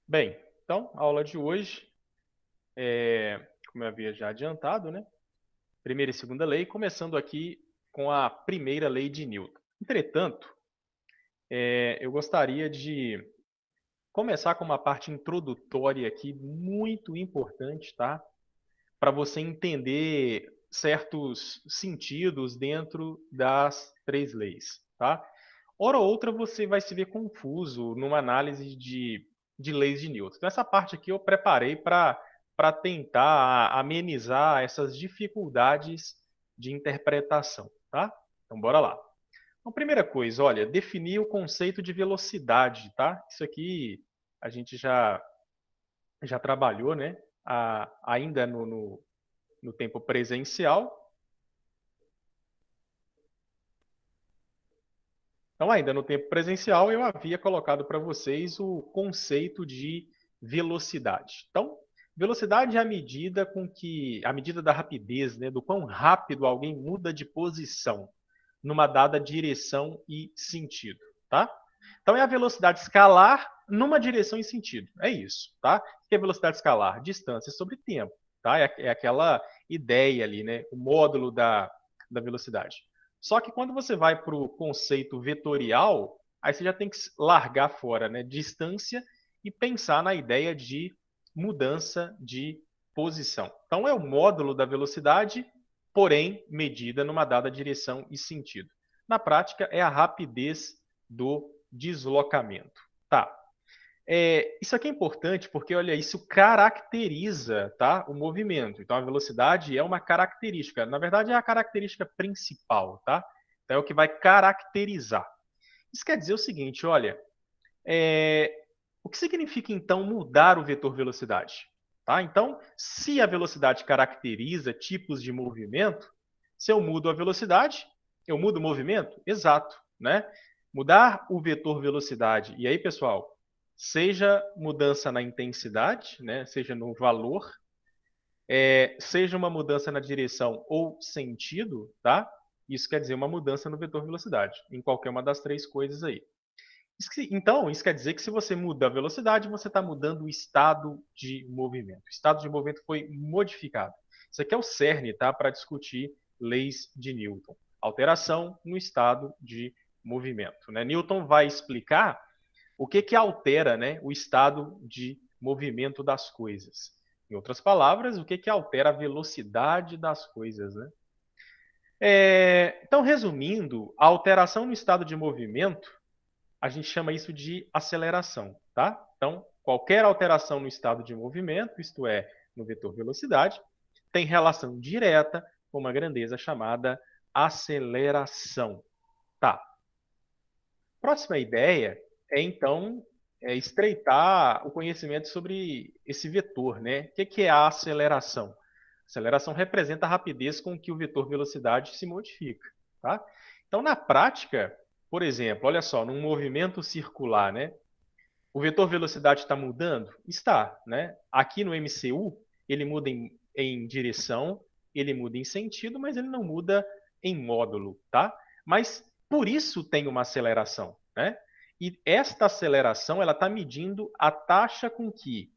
Bem, então, a aula de hoje, como eu havia já adiantado, né? Primeira e segunda lei, começando aqui com a primeira lei de Newton. Entretanto, eu gostaria de começar com uma parte introdutória aqui muito importante, tá? Para você entender certos sentidos dentro das três leis, tá? Hora ou outra você vai se ver confuso numa análise de leis de Newton. Então, essa parte aqui eu preparei para tentar amenizar essas dificuldades de interpretação, tá? Então, bora lá. Então, primeira coisa, olha, definir o conceito de velocidade, tá? Isso aqui a gente já trabalhou, né? Ainda no tempo presencial. Então, ainda no tempo presencial, eu havia colocado para vocês o conceito de velocidade. Então, velocidade é a medida da rapidez, né, do quão rápido alguém muda de posição numa dada direção e sentido, tá? Então, é a velocidade escalar numa direção e sentido. É isso, tá? O que é velocidade escalar? Distância sobre tempo, tá? É aquela ideia ali, né? O módulo da velocidade. Só que quando você vai para o conceito vetorial, aí você já tem que largar fora, né, distância e pensar na ideia de mudança de posição. Então é o módulo da velocidade, porém medida numa dada direção e sentido. Na prática é a rapidez do deslocamento. Tá. Isso aqui é importante porque, olha, isso caracteriza, tá, o movimento. Então, a velocidade é uma característica. Na verdade, é a característica principal, tá? Então, é o que vai caracterizar. Isso quer dizer o seguinte, olha, é, o que significa, então, mudar o vetor velocidade? Tá? Então, se a velocidade caracteriza tipos de movimento, se eu mudo a velocidade, eu mudo o movimento? Exato, né? Mudar o vetor velocidade. E aí, pessoal, seja mudança na intensidade, né? Seja no valor, seja uma mudança na direção ou sentido, tá? Isso quer dizer uma mudança no vetor velocidade, em qualquer uma das três coisas aí. Então, isso quer dizer que se você muda a velocidade, você está mudando o estado de movimento. O estado de movimento foi modificado. Isso aqui é o cerne, tá? Para discutir leis de Newton. Alteração no estado de movimento. Né? Newton vai explicar o que altera, né, o estado de movimento das coisas. Em outras palavras, o que altera a velocidade das coisas. Né? Então, resumindo, a alteração no estado de movimento a gente chama isso de aceleração, tá? Então, qualquer alteração no estado de movimento, isto é, no vetor velocidade, tem relação direta com uma grandeza chamada aceleração. Tá. Próxima ideia é, então, estreitar o conhecimento sobre esse vetor, né? O que é a aceleração? A aceleração representa a rapidez com que o vetor velocidade se modifica, tá? Então, na prática, por exemplo, olha só, num movimento circular, né? O vetor velocidade está mudando? Está, né? Aqui no MCU, ele muda em direção, ele muda em sentido, mas ele não muda em módulo, tá? Mas por isso tem uma aceleração, né? E esta aceleração, ela está medindo a taxa com que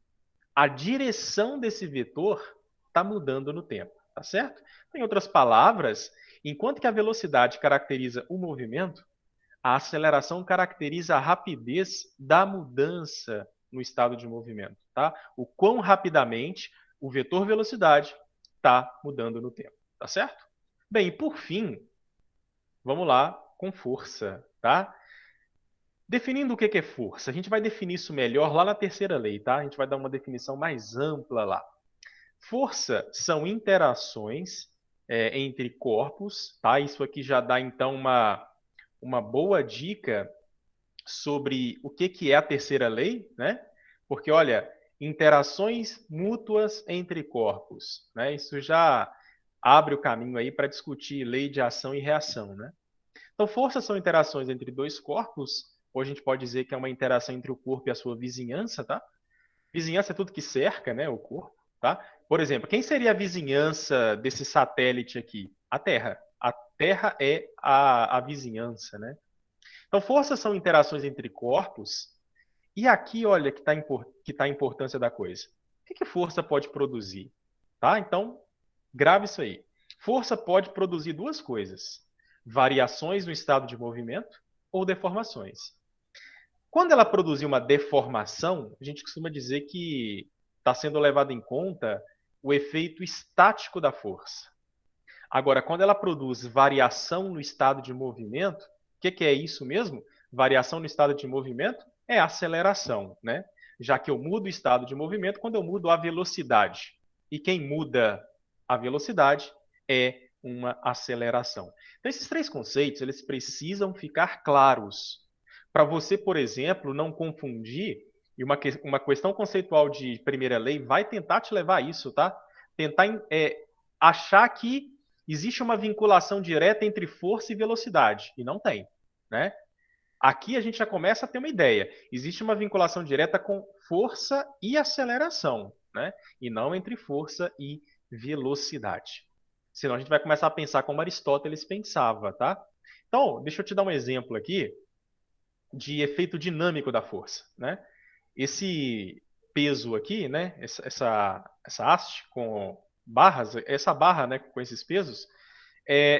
a direção desse vetor está mudando no tempo, tá certo? Em outras palavras, enquanto que a velocidade caracteriza o movimento, a aceleração caracteriza a rapidez da mudança no estado de movimento, tá? O quão rapidamente o vetor velocidade está mudando no tempo, tá certo? Bem, e por fim, vamos lá com força, tá? Definindo o que é força, a gente vai definir isso melhor lá na terceira lei, tá? A gente vai dar uma definição mais ampla lá. Força são interações entre corpos, tá? Isso aqui já dá então uma boa dica sobre o que é a terceira lei, né? Porque, olha, interações mútuas entre corpos, né? Isso já abre o caminho aí para discutir lei de ação e reação, né? Então, forças são interações entre dois corpos, ou a gente pode dizer que é uma interação entre o corpo e a sua vizinhança, tá? Vizinhança é tudo que cerca, né, o corpo, tá? Por exemplo, quem seria a vizinhança desse satélite aqui? A Terra. A Terra é a vizinhança, né? Então, forças são interações entre corpos E aqui, olha, que está a importância da coisa. O que força pode produzir? Tá? Então, grave isso aí. Força pode produzir duas coisas: variações no estado de movimento ou deformações. Quando ela produzir uma deformação, a gente costuma dizer que está sendo levado em conta o efeito estático da força. Agora, quando ela produz variação no estado de movimento, o que é isso mesmo? Variação no estado de movimento é aceleração, né? Já que eu mudo o estado de movimento quando eu mudo a velocidade. E quem muda a velocidade é uma aceleração. Então, esses três conceitos, eles precisam ficar claros. Para você, por exemplo, não confundir, e uma questão conceitual de primeira lei vai tentar te levar a isso, tá? Tentar achar que existe uma vinculação direta entre força e velocidade, e não tem, né? Aqui a gente já começa a ter uma ideia. Existe uma vinculação direta com força e aceleração, né? E não entre força e velocidade. Senão a gente vai começar a pensar como Aristóteles pensava, tá? Então, deixa eu te dar um exemplo aqui de efeito dinâmico da força, né? Esse peso aqui, né? Essa haste com barras, essa barra, né? Com esses pesos,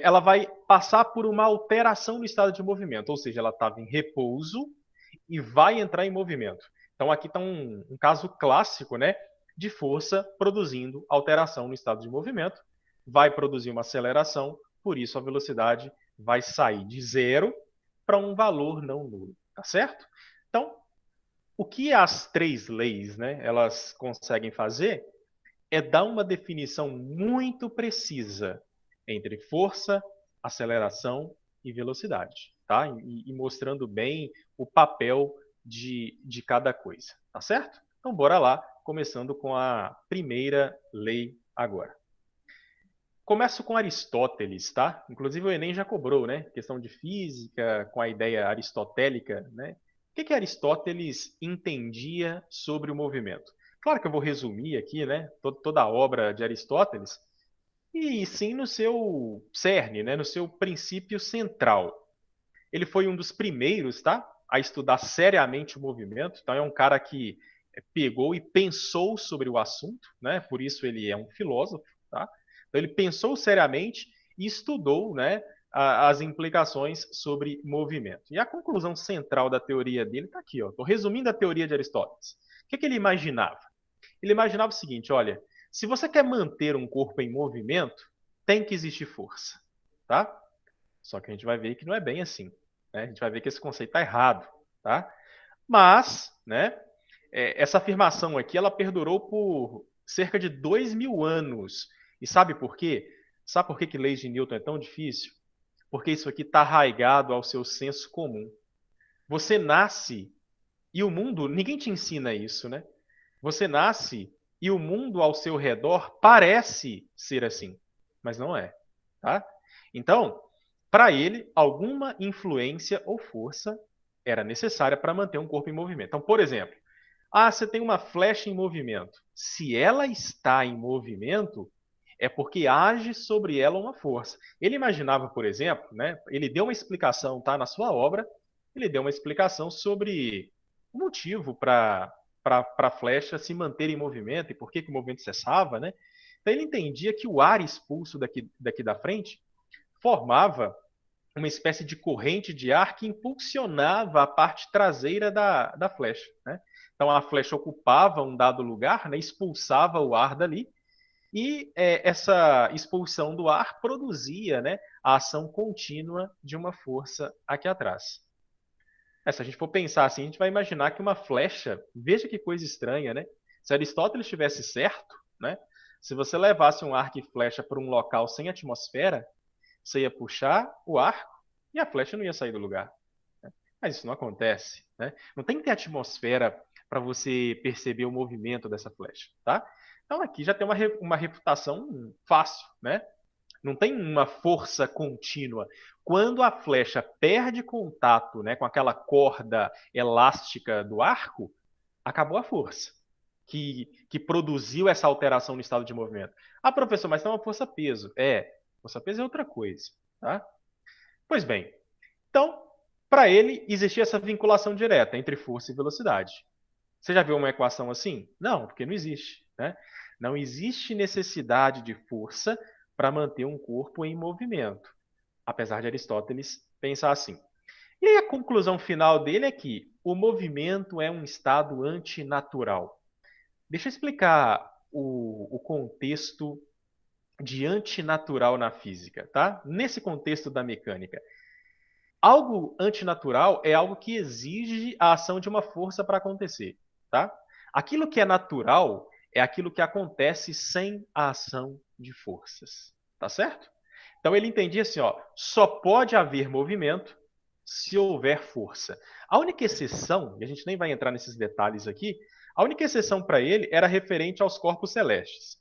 ela vai passar por uma alteração no estado de movimento, ou seja, ela estava em repouso e vai entrar em movimento. Então aqui está um caso clássico, né, de força produzindo alteração no estado de movimento, vai produzir uma aceleração, por isso a velocidade vai sair de zero para um valor não nulo, tá certo? Então, o que as três leis, né, elas conseguem fazer é dar uma definição muito precisa entre força, aceleração e velocidade, tá? E mostrando bem o papel de cada coisa, tá certo? Então, bora lá, começando com a primeira lei agora. Começo com Aristóteles, tá? Inclusive o Enem já cobrou, né? Questão de física, com a ideia aristotélica, né? O que Aristóteles entendia sobre o movimento? Claro que eu vou resumir aqui, né? Toda a obra de Aristóteles, e sim no seu cerne, né? No seu princípio central. Ele foi um dos primeiros, tá? A estudar seriamente o movimento. Então é um cara que pegou e pensou sobre o assunto, né? Por isso ele é um filósofo, tá? Então ele pensou seriamente e estudou, né, as implicações sobre movimento. E a conclusão central da teoria dele está aqui, ó. Estou resumindo a teoria de Aristóteles. O que ele imaginava? Ele imaginava o seguinte, olha, se você quer manter um corpo em movimento, tem que existir força, tá? Só que a gente vai ver que não é bem assim, né? A gente vai ver que esse conceito está errado, tá? Mas, né, essa afirmação aqui, ela perdurou por cerca de 2.000 anos. E sabe por quê? Sabe por que leis de Newton é tão difícil? Porque isso aqui está arraigado ao seu senso comum. Você nasce e o mundo, ninguém te ensina isso, né? Você nasce e o mundo ao seu redor parece ser assim, mas não é, tá? Então, para ele, alguma influência ou força era necessária para manter um corpo em movimento. Então, por exemplo, você tem uma flecha em movimento. Se ela está em movimento, é porque age sobre ela uma força. Ele imaginava, por exemplo, né, ele deu uma explicação, tá, na sua obra, ele deu uma explicação sobre o motivo para a flecha se manter em movimento e por que o movimento cessava, né? Então ele entendia que o ar expulso daqui da frente formava uma espécie de corrente de ar que impulsionava a parte traseira da flecha, né? Então a flecha ocupava um dado lugar, né, expulsava o ar dali, e essa expulsão do ar produzia, né, a ação contínua de uma força aqui atrás. Se a gente for pensar assim, a gente vai imaginar que uma flecha, veja que coisa estranha, né? Se Aristóteles estivesse certo, né? Se você levasse um arco e flecha para um local sem atmosfera, você ia puxar o arco e a flecha não ia sair do lugar, né? Mas isso não acontece, né? Não tem que ter atmosfera para você perceber o movimento dessa flecha, tá? Então aqui já tem uma reputação fácil, né? Não tem uma força contínua. Quando a flecha perde contato, né, com aquela corda elástica do arco, acabou a força que produziu essa alteração no estado de movimento. Professor, mas tem uma força-peso. Força-peso é outra coisa, tá? Pois bem, então, para ele existia essa vinculação direta entre força e velocidade. Você já viu uma equação assim? Não, porque não existe, né? Não existe necessidade de força para manter um corpo em movimento, apesar de Aristóteles pensar assim. E aí a conclusão final dele é que o movimento é um estado antinatural. Deixa eu explicar o contexto de antinatural na física, tá? Nesse contexto da mecânica. Algo antinatural é algo que exige a ação de uma força para acontecer, tá? Aquilo que é natural é aquilo que acontece sem a ação de forças, tá certo? Então ele entendia assim, ó, só pode haver movimento se houver força. A única exceção, e a gente nem vai entrar nesses detalhes aqui, a única exceção para ele era referente aos corpos celestes,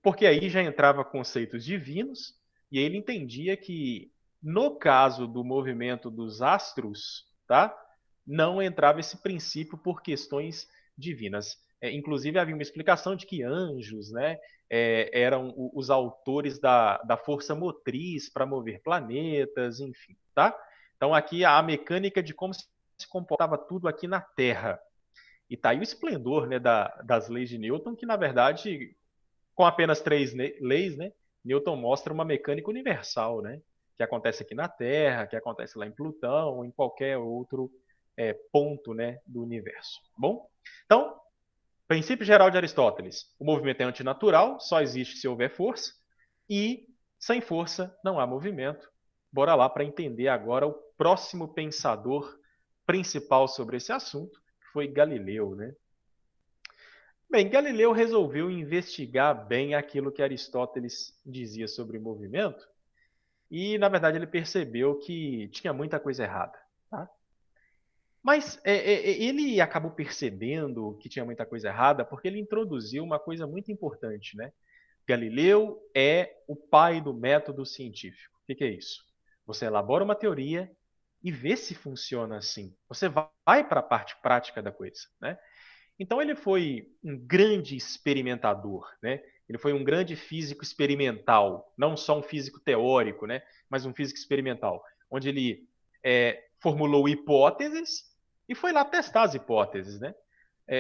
porque aí já entrava conceitos divinos, e ele entendia que, no caso do movimento dos astros, tá, não entrava esse princípio por questões divinas. Inclusive, havia uma explicação de que anjos, né, eram os autores da força motriz para mover planetas, enfim. Tá? Então, aqui a mecânica de como se comportava tudo aqui na Terra. E tá aí o esplendor, né, das leis de Newton, que, na verdade, com apenas três leis, né, Newton mostra uma mecânica universal, né, que acontece aqui na Terra, que acontece lá em Plutão, ou em qualquer outro ponto, né, do universo. Bom, então, princípio geral de Aristóteles: o movimento é antinatural, só existe se houver força, e sem força não há movimento. Bora lá para entender agora o próximo pensador principal sobre esse assunto, que foi Galileu, né? Bem, Galileu resolveu investigar bem aquilo que Aristóteles dizia sobre movimento e, na verdade, ele percebeu que tinha muita coisa errada. Tá? Mas ele acabou percebendo que tinha muita coisa errada porque ele introduziu uma coisa muito importante, né? Galileu é o pai do método científico. O que é isso? Você elabora uma teoria e vê se funciona assim. Você vai para a parte prática da coisa, né? Então ele foi um grande experimentador, né? Ele foi um grande físico experimental, não só um físico teórico, né? Mas um físico experimental, onde ele formulou hipóteses e foi lá testar as hipóteses, né?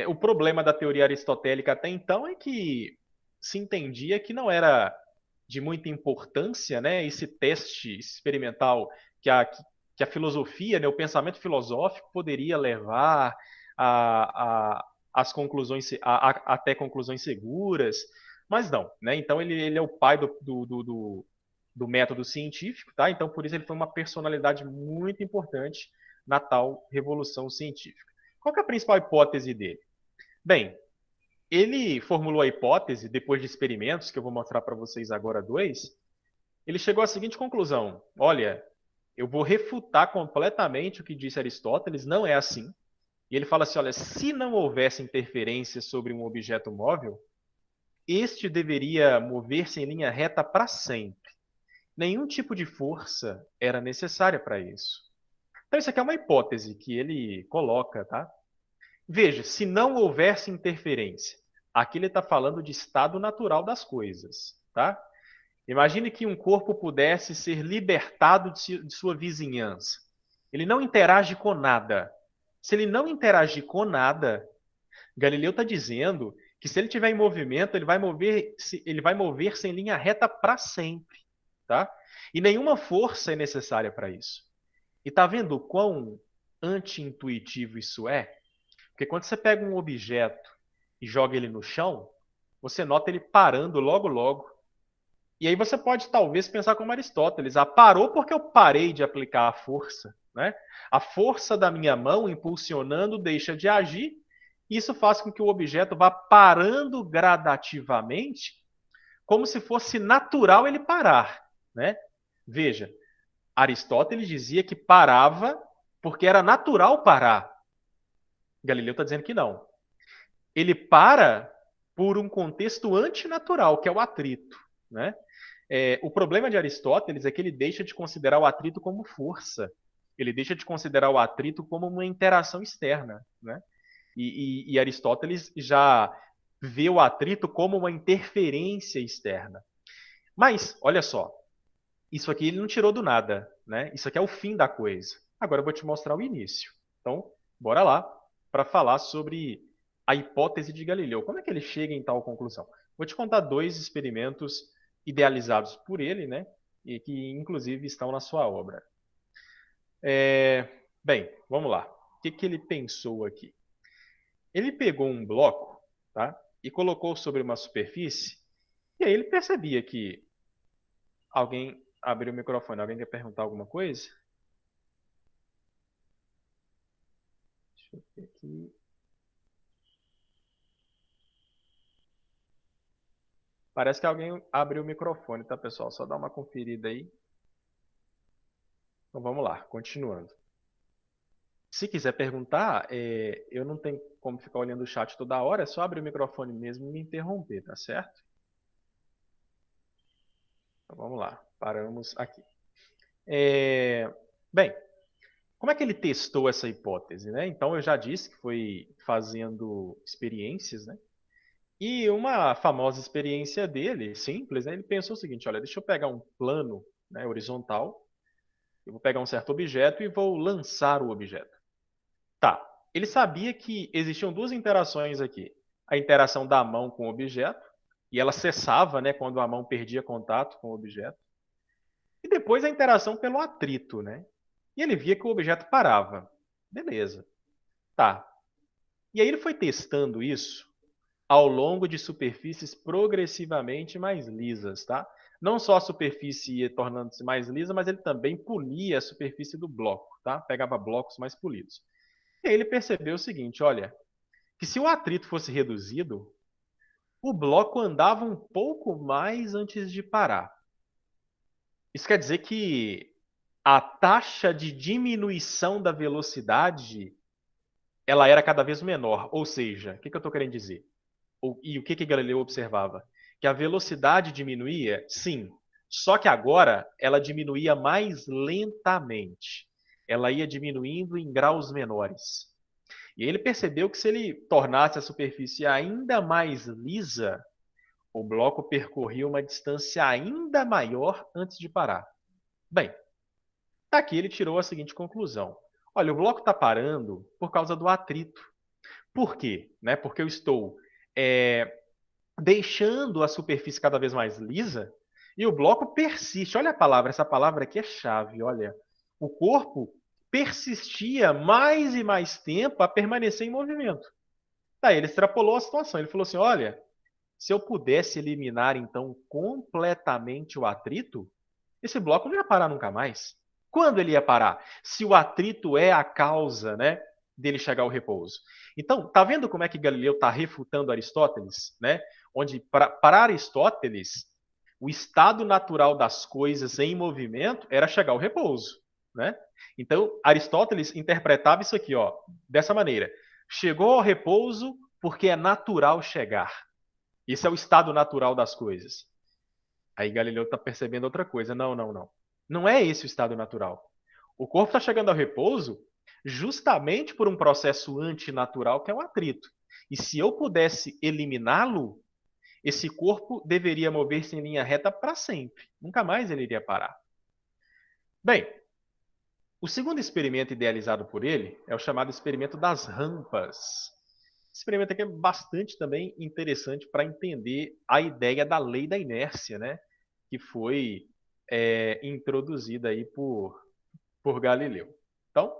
O problema da teoria aristotélica até então é que se entendia que não era de muita importância, né? Esse teste experimental que a filosofia, né? O pensamento filosófico poderia levar a, as conclusões, até conclusões seguras, mas não, né? Então ele é o pai do método científico, tá? Então por isso ele foi uma personalidade muito importante na tal revolução científica. Qual que é a principal hipótese dele? Bem, ele formulou a hipótese depois de experimentos que eu vou mostrar para vocês agora dois. Ele chegou à seguinte conclusão: olha, eu vou refutar completamente o que disse Aristóteles, não é assim. E ele fala assim: olha, se não houvesse interferência sobre um objeto móvel, este deveria mover-se em linha reta para sempre. Nenhum tipo de força era necessária para isso. Então, isso aqui é uma hipótese que ele coloca, tá? Veja, se não houvesse interferência, aqui ele está falando de estado natural das coisas, tá? Imagine que um corpo pudesse ser libertado de sua vizinhança. Ele não interage com nada. Se ele não interagir com nada, Galileu está dizendo que se ele estiver em movimento, ele vai mover-se em linha reta para sempre, tá? E nenhuma força é necessária para isso. E está vendo o quão anti-intuitivo isso é? Porque quando você pega um objeto e joga ele no chão, você nota ele parando logo logo. E aí você pode talvez pensar como Aristóteles: ah, parou porque eu parei de aplicar a força, né? A força da minha mão impulsionando deixa de agir. Isso faz com que o objeto vá parando gradativamente, como se fosse natural ele parar, né? Veja, Aristóteles dizia que parava porque era natural parar. Galileu está dizendo que não. Ele para por um contexto antinatural, que é o atrito, né? O problema de Aristóteles é que ele deixa de considerar o atrito como força. Ele deixa de considerar o atrito como uma interação externa, né? E Aristóteles já vê o atrito como uma interferência externa. Mas, olha só, isso aqui ele não tirou do nada, né? Isso aqui é o fim da coisa. Agora eu vou te mostrar o início. Então, bora lá para falar sobre a hipótese de Galileu. Como é que ele chega em tal conclusão? Vou te contar dois experimentos idealizados por ele, né? E que inclusive estão na sua obra. Bem, vamos lá. O que ele pensou aqui? Ele pegou um bloco, tá? E colocou sobre uma superfície, e aí ele percebia que alguém abriu o microfone. Alguém quer perguntar alguma coisa? Deixa eu ver aqui. Parece que alguém abriu o microfone, tá, pessoal? Só dá uma conferida aí. Então vamos lá, continuando. Se quiser perguntar, eu não tenho como ficar olhando o chat toda hora, é só abrir o microfone mesmo e me interromper, tá certo? Então vamos lá, paramos aqui. Bem, como é que ele testou essa hipótese, né? Então eu já disse que foi fazendo experiências, né? E uma famosa experiência dele, simples, né? Ele pensou o seguinte: olha, deixa eu pegar um plano, né, horizontal, eu vou pegar um certo objeto e vou lançar o objeto. Tá. Ele sabia que existiam duas interações aqui: a interação da mão com o objeto, e ela cessava, né, quando a mão perdia contato com o objeto, e depois a interação pelo atrito, né? E ele via que o objeto parava. Beleza. Tá. E aí ele foi testando isso ao longo de superfícies progressivamente mais lisas, tá? Não só a superfície ia tornando-se mais lisa, mas ele também polia a superfície do bloco, tá? Pegava blocos mais polidos. E aí ele percebeu o seguinte, olha, que se o atrito fosse reduzido, o bloco andava um pouco mais antes de parar. Isso quer dizer que a taxa de diminuição da velocidade ela era cada vez menor. Ou seja, o que eu estou querendo dizer? E o que Galileu observava? Que a velocidade diminuía? Sim. Só que agora ela diminuía mais lentamente. Ela ia diminuindo em graus menores. E ele percebeu que se ele tornasse a superfície ainda mais lisa, o bloco percorria uma distância ainda maior antes de parar. Bem, aqui ele tirou a seguinte conclusão. Olha, o bloco está parando por causa do atrito. Por quê? Né? Porque eu estou deixando a superfície cada vez mais lisa e o bloco persiste. Olha a palavra, essa palavra aqui é chave, olha. O corpo persistia mais e mais tempo a permanecer em movimento. Daí ele extrapolou a situação. Ele falou assim: olha, se eu pudesse eliminar então completamente o atrito, esse bloco não ia parar nunca mais. Quando ele ia parar? Se o atrito é a causa, né, dele chegar ao repouso. Então, tá vendo como é que Galileu está refutando Aristóteles, né? Onde para Aristóteles o estado natural das coisas em movimento era chegar ao repouso, né? Então, Aristóteles interpretava isso aqui, ó, dessa maneira: chegou ao repouso porque é natural chegar. Esse é o estado natural das coisas. Aí Galileu está percebendo outra coisa. Não, não, não. Não é esse o estado natural. O corpo está chegando ao repouso justamente por um processo antinatural que é o atrito. E se eu pudesse eliminá-lo, esse corpo deveria mover-se em linha reta para sempre. Nunca mais ele iria parar. Bem, o segundo experimento idealizado por ele é o chamado experimento das rampas. Esse experimento aqui é bastante também interessante para entender a ideia da lei da inércia, né? Que foi introduzida aí por Galileu. Então,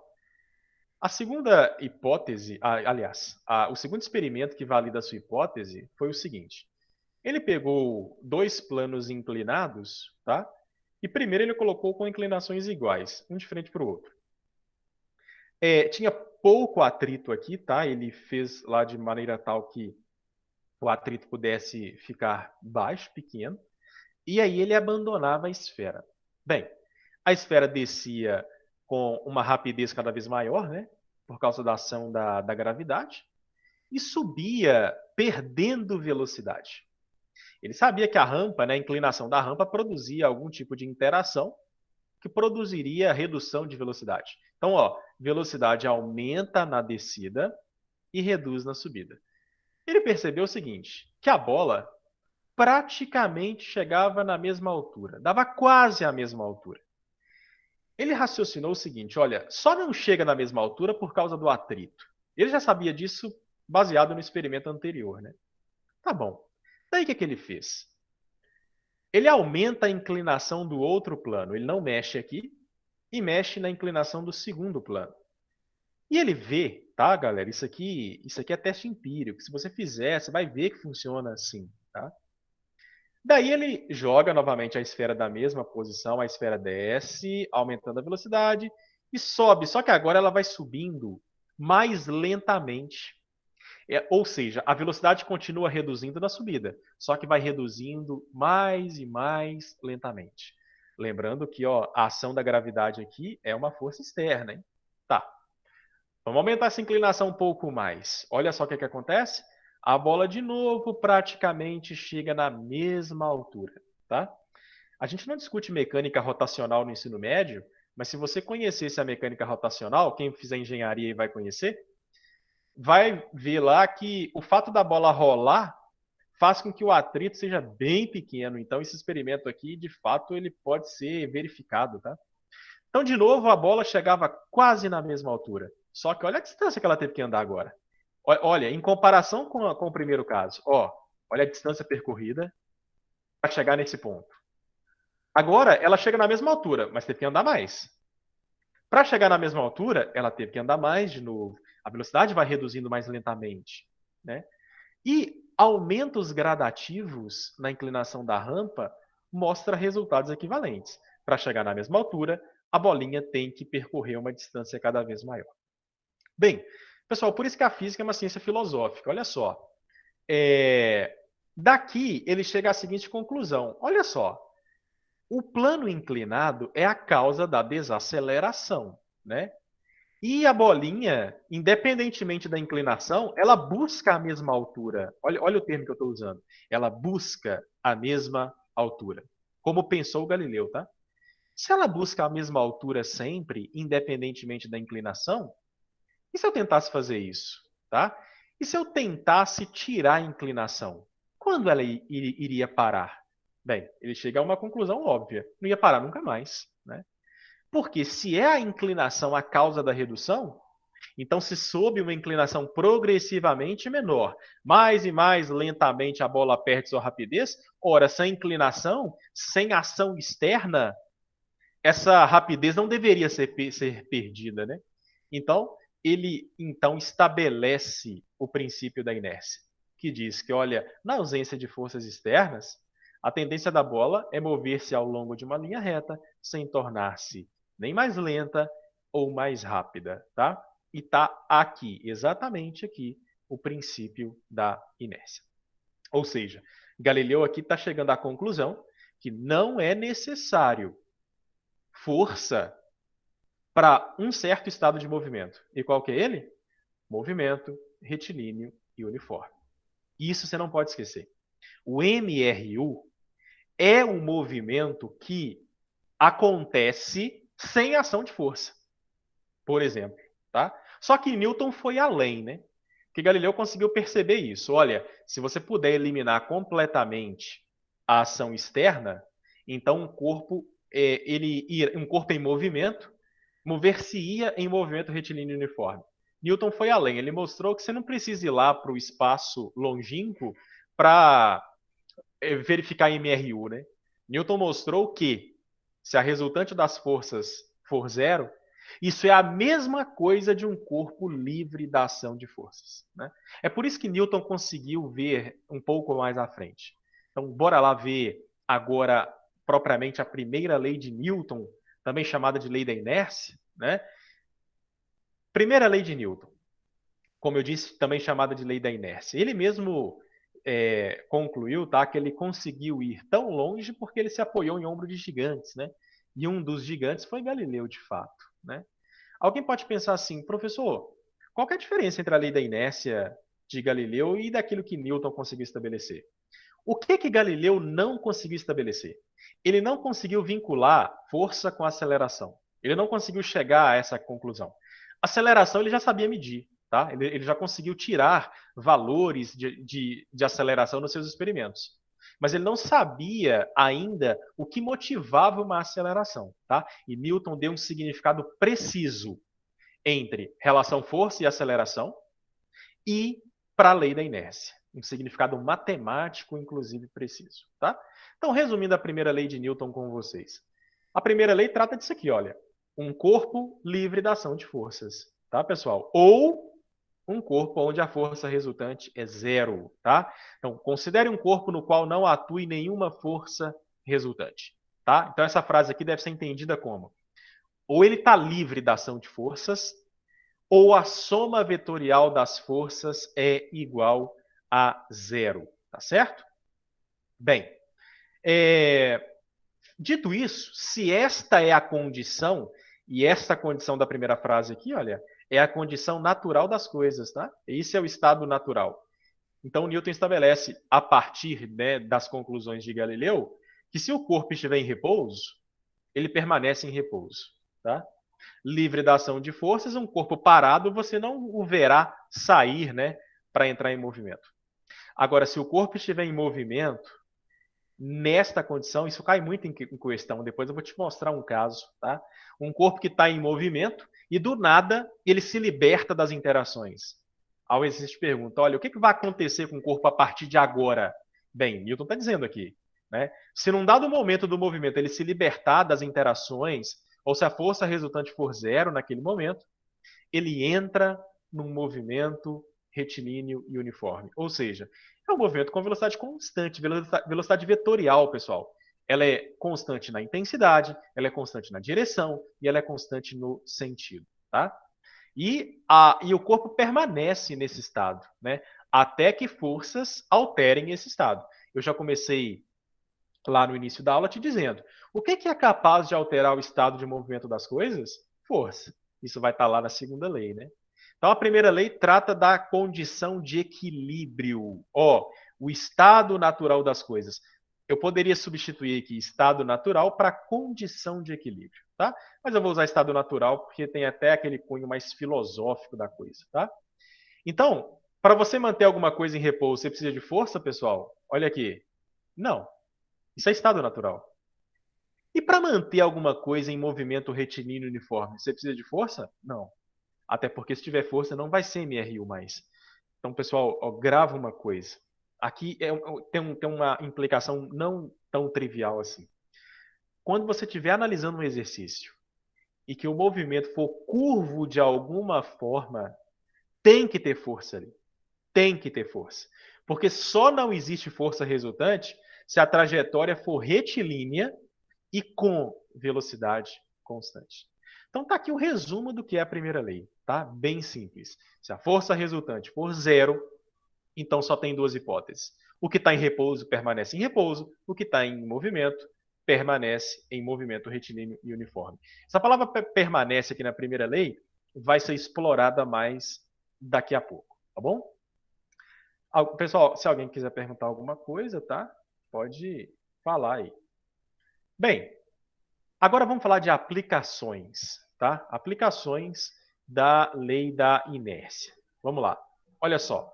a segunda hipótese, aliás, o segundo experimento que valida a sua hipótese foi o seguinte: ele pegou dois planos inclinados, tá? E primeiro ele colocou com inclinações iguais, um de frente para o outro. Tinha pouco atrito aqui, tá? Ele fez lá de maneira tal que o atrito pudesse ficar baixo, pequeno, e aí ele abandonava a esfera. Bem, a esfera descia com uma rapidez cada vez maior, né? Por causa da ação da gravidade, e subia perdendo velocidade. Ele sabia que a rampa, né, a inclinação da rampa, produzia algum tipo de interação que produziria redução de velocidade. Então, ó, velocidade aumenta na descida e reduz na subida. Ele percebeu o seguinte, que a bola praticamente chegava na mesma altura, dava quase a mesma altura. Ele raciocinou o seguinte, olha, só não chega na mesma altura por causa do atrito. Ele já sabia disso baseado no experimento anterior, né? Tá bom. Daí o que ele fez? Ele aumenta a inclinação do outro plano. Ele não mexe aqui e mexe na inclinação do segundo plano. E ele vê, tá, galera? Isso aqui é teste empírico. Se você fizer, você vai ver que funciona assim, tá? Daí ele joga novamente a esfera da mesma posição, a esfera desce, aumentando a velocidade e sobe. Só que agora ela vai subindo mais lentamente. Ou seja, a velocidade continua reduzindo na subida, só que vai reduzindo mais e mais lentamente. Lembrando que ó, a ação da gravidade aqui é uma força externa, hein? Tá. Vamos aumentar essa inclinação um pouco mais. Olha só o que acontece. A bola de novo praticamente chega na mesma altura, tá? A gente não discute mecânica rotacional no ensino médio, mas se você conhecesse a mecânica rotacional, quem fizer engenharia vai conhecer, vai ver lá que o fato da bola rolar faz com que o atrito seja bem pequeno. Então, esse experimento aqui, de fato, ele pode ser verificado, tá? Então, de novo, a bola chegava quase na mesma altura. Só que olha a distância que ela teve que andar agora. Olha, em comparação com o primeiro caso, ó, olha a distância percorrida para chegar nesse ponto. Agora, ela chega na mesma altura, mas teve que andar mais. Para chegar na mesma altura, ela teve que andar mais de novo. A velocidade vai reduzindo mais lentamente, né? E aumentos gradativos na inclinação da rampa mostra resultados equivalentes. Para chegar na mesma altura, a bolinha tem que percorrer uma distância cada vez maior. Bem, pessoal, por isso que a física é uma ciência filosófica. Olha só. Daqui ele chega à seguinte conclusão. Olha só. O plano inclinado é a causa da desaceleração, né? E a bolinha, independentemente da inclinação, ela busca a mesma altura. Olha o termo que eu estou usando. Ela busca a mesma altura. Como pensou Galileu, tá? Se ela busca a mesma altura sempre, independentemente da inclinação, e se eu tentasse fazer isso, tá? E se eu tentasse tirar a inclinação? Quando ela iria parar? Bem, ele chega a uma conclusão óbvia. Não ia parar nunca mais, né? Porque se é a inclinação a causa da redução, então se sob uma inclinação progressivamente menor, mais e mais lentamente a bola perde sua rapidez, ora, sem inclinação, sem ação externa, essa rapidez não deveria ser perdida, né? Então, ele então estabelece o princípio da inércia, que diz que, olha, na ausência de forças externas, a tendência da bola é mover-se ao longo de uma linha reta, sem tornar-se nem mais lenta ou mais rápida, tá? E está aqui, exatamente aqui, o princípio da inércia. Ou seja, Galileu aqui está chegando à conclusão que não é necessário força para um certo estado de movimento. E qual que é ele? Movimento retilíneo e uniforme. Isso você não pode esquecer. O MRU é um movimento que acontece sem ação de força, por exemplo, tá? Só que Newton foi além, né? Que Galileu conseguiu perceber isso. Olha, se você puder eliminar completamente a ação externa, então um corpo em movimento mover-se-ia em movimento retilíneo uniforme. Newton foi além. Ele mostrou que você não precisa ir lá para o espaço longínquo para verificar MRU, né? Newton mostrou que se a resultante das forças for zero, isso é a mesma coisa de um corpo livre da ação de forças, né? É por isso que Newton conseguiu ver um pouco mais à frente. Então, bora lá ver agora propriamente a primeira lei de Newton, também chamada de lei da inércia, né? Primeira lei de Newton, como eu disse, também chamada de lei da inércia. Ele mesmo concluiu, tá, que ele conseguiu ir tão longe porque ele se apoiou em ombro de gigantes, né? E um dos gigantes foi Galileu, de fato, né? Alguém pode pensar assim, professor, qual que é a diferença entre a lei da inércia de Galileu e daquilo que Newton conseguiu estabelecer? O que Galileu não conseguiu estabelecer? Ele não conseguiu vincular força com aceleração. Ele não conseguiu chegar a essa conclusão. Aceleração ele já sabia medir, tá? Ele já conseguiu tirar valores de aceleração nos seus experimentos. Mas ele não sabia ainda o que motivava uma aceleração, tá? E Newton deu um significado preciso entre relação força e aceleração e para a lei da inércia. Um significado matemático, inclusive, preciso. Tá? Então, resumindo a primeira lei de Newton com vocês. A primeira lei trata disso aqui, olha. Um corpo livre da ação de forças. Tá, pessoal? Ou um corpo onde a força resultante é zero. Tá? Então, considere um corpo no qual não atue nenhuma força resultante. Tá? Então, essa frase aqui deve ser entendida como: ou ele está livre da ação de forças, ou a soma vetorial das forças é igual a zero. Tá certo? Bem, dito isso, se esta é a condição, e esta condição da primeira frase aqui, olha, é a condição natural das coisas, tá? Esse é o estado natural. Então, Newton estabelece, a partir, né, das conclusões de Galileu, que se o corpo estiver em repouso, ele permanece em repouso, tá? Livre da ação de forças, um corpo parado, você não o verá sair, né, para entrar em movimento. Agora, se o corpo estiver em movimento, nesta condição, isso cai muito em questão, depois eu vou te mostrar um caso, tá? Um corpo que está em movimento e do nada ele se liberta das interações. Ao exercício pergunta, olha, o que vai acontecer com o corpo a partir de agora? Bem, Newton está dizendo aqui, né? Se num dado momento do movimento ele se libertar das interações, ou se a força resultante for zero naquele momento, ele entra num movimento retilíneo e uniforme. Ou seja, é um movimento com velocidade constante, velocidade vetorial, pessoal. Ela é constante na intensidade, ela é constante na direção e ela é constante no sentido. Tá? E o corpo permanece nesse estado, né? Até que forças alterem esse estado. Eu já comecei lá no início da aula te dizendo, o que é capaz de alterar o estado de movimento das coisas? Força. Isso vai estar lá na segunda lei, né? Então, a primeira lei trata da condição de equilíbrio. O estado natural das coisas. Eu poderia substituir aqui estado natural para condição de equilíbrio, tá? Mas eu vou usar estado natural porque tem até aquele cunho mais filosófico da coisa, tá? Então, para você manter alguma coisa em repouso, você precisa de força, pessoal? Olha aqui. Não. Isso é estado natural. E para manter alguma coisa em movimento retilíneo uniforme, você precisa de força? Não. Até porque se tiver força, não vai ser MRU mais. Então, pessoal, grava uma coisa. Aqui tem uma implicação não tão trivial assim. Quando você estiver analisando um exercício e que o movimento for curvo de alguma forma, tem que ter força ali. Tem que ter força. Porque só não existe força resultante se a trajetória for retilínea e com velocidade constante. Então está aqui o resumo do que é a primeira lei, tá? Bem simples. Se a força resultante for zero, então só tem duas hipóteses. O que está em repouso permanece em repouso, o que está em movimento permanece em movimento retilíneo e uniforme. Essa palavra permanece aqui na primeira lei vai ser explorada mais daqui a pouco, tá bom? Pessoal, se alguém quiser perguntar alguma coisa, tá? Pode falar aí. Bem, agora vamos falar de aplicações, tá? Aplicações da lei da inércia. Vamos lá. Olha só.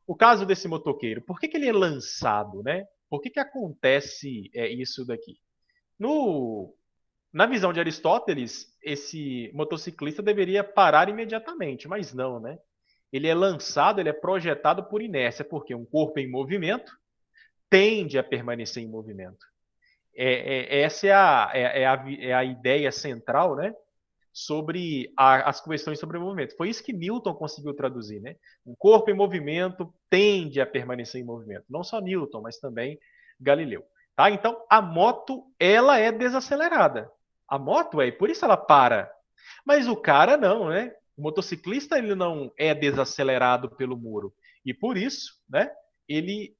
O caso desse motoqueiro, por que ele é lançado, né? Por que acontece isso daqui? Na visão de Aristóteles, esse motociclista deveria parar imediatamente, mas não, né? Ele é lançado, ele é projetado por inércia, porque um corpo em movimento tende a permanecer em movimento. Essa é a ideia central, né, sobre as questões sobre o movimento. Foi isso que Newton conseguiu traduzir, né? Um corpo em movimento tende a permanecer em movimento. Não só Newton, mas também Galileu. Tá? Então, a moto, ela é desacelerada. A moto por isso ela para. Mas o cara não, né? O motociclista ele não é desacelerado pelo muro. E por isso, né, ele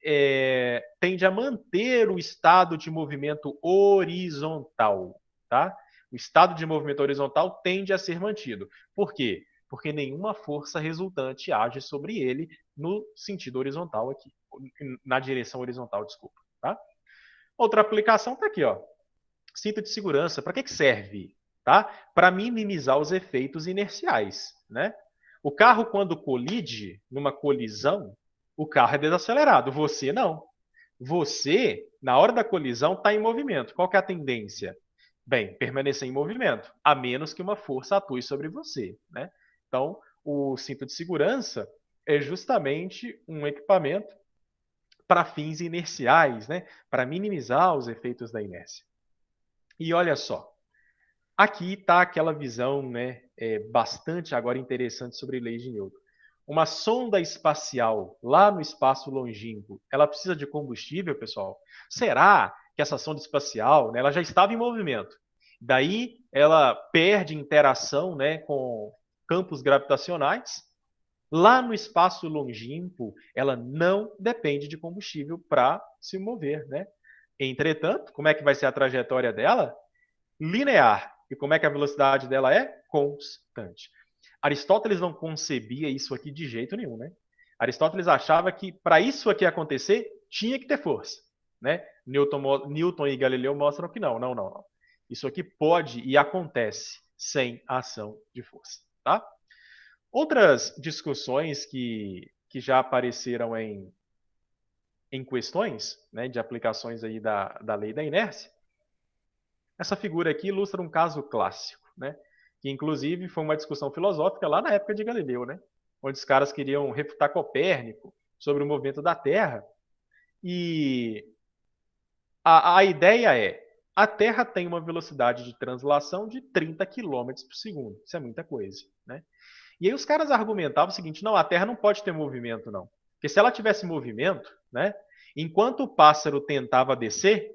tende a manter o estado de movimento horizontal, tá? O estado de movimento horizontal tende a ser mantido. Por quê? Porque nenhuma força resultante age sobre ele no sentido horizontal aqui, na direção horizontal, desculpa, tá? Outra aplicação está aqui, ó. Cinto de segurança. Para que serve? Tá? Para minimizar os efeitos inerciais, né? O carro quando colide numa colisão, o carro é desacelerado. Você não. Você, na hora da colisão, está em movimento. Qual que é a tendência? Bem, permanecer em movimento, a menos que uma força atue sobre você, né? Então, o cinto de segurança, é justamente um equipamento para fins inerciais, né? Para minimizar os efeitos da inércia. E olha só, aqui está aquela visão, né, bastante agora interessante sobre leis de Newton. Uma sonda espacial lá no espaço longínquo, ela precisa de combustível, pessoal? Será que essa sonda espacial, né, ela já estava em movimento? Daí ela perde interação, né, com campos gravitacionais. Lá no espaço longínquo, ela não depende de combustível para se mover, né? Entretanto, como é que vai ser a trajetória dela? Linear. E como é que a velocidade dela é? Constante. Aristóteles não concebia isso aqui de jeito nenhum, né? Aristóteles achava que para isso aqui acontecer, tinha que ter força, né? Newton e Galileu mostram que não, não, não, não. Isso aqui pode e acontece sem a ação de força, tá? Outras discussões que já apareceram em questões, né, de aplicações aí da lei da inércia. Essa figura aqui ilustra um caso clássico, né, que inclusive foi uma discussão filosófica lá na época de Galileu, né, onde os caras queriam refutar Copérnico sobre o movimento da Terra. E a ideia é, a Terra tem uma velocidade de translação de 30 quilômetros por segundo. Isso é muita coisa, né? E aí os caras argumentavam o seguinte: não, a Terra não pode ter movimento, não. Porque se ela tivesse movimento, né, enquanto o pássaro tentava descer,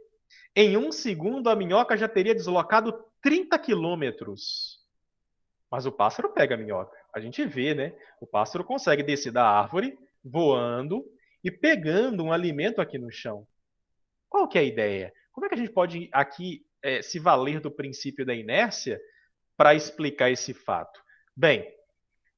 em um segundo a minhoca já teria deslocado 30 quilômetros. Mas o pássaro pega a minhoca. A gente vê, né? O pássaro consegue descer da árvore, voando e pegando um alimento aqui no chão. Qual que é a ideia? Como é que a gente pode aqui se valer do princípio da inércia para explicar esse fato? Bem,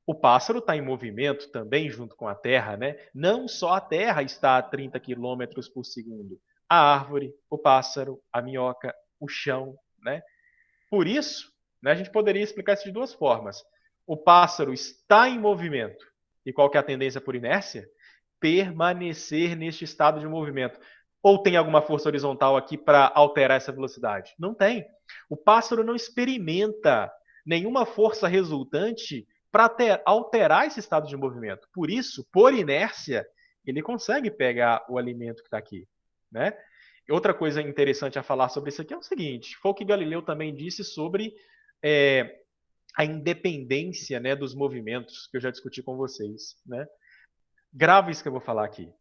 o pássaro está em movimento também junto com a Terra, né? Não só a Terra está a 30 quilômetros por segundo. A árvore, o pássaro, a minhoca, o chão, né? Por isso, né, a gente poderia explicar isso de duas formas. O pássaro está em movimento. E qual que é a tendência por inércia? Permanecer neste estado de movimento. Ou tem alguma força horizontal aqui para alterar essa velocidade? Não tem. O pássaro não experimenta nenhuma força resultante para alterar esse estado de movimento. Por isso, por inércia, ele consegue pegar o alimento que está aqui, né? Outra coisa interessante a falar sobre isso aqui é o seguinte: foi o que Galileu também disse sobre é, a independência, né, dos movimentos, que eu já discuti com vocês, né? Grava isso que eu vou falar aqui.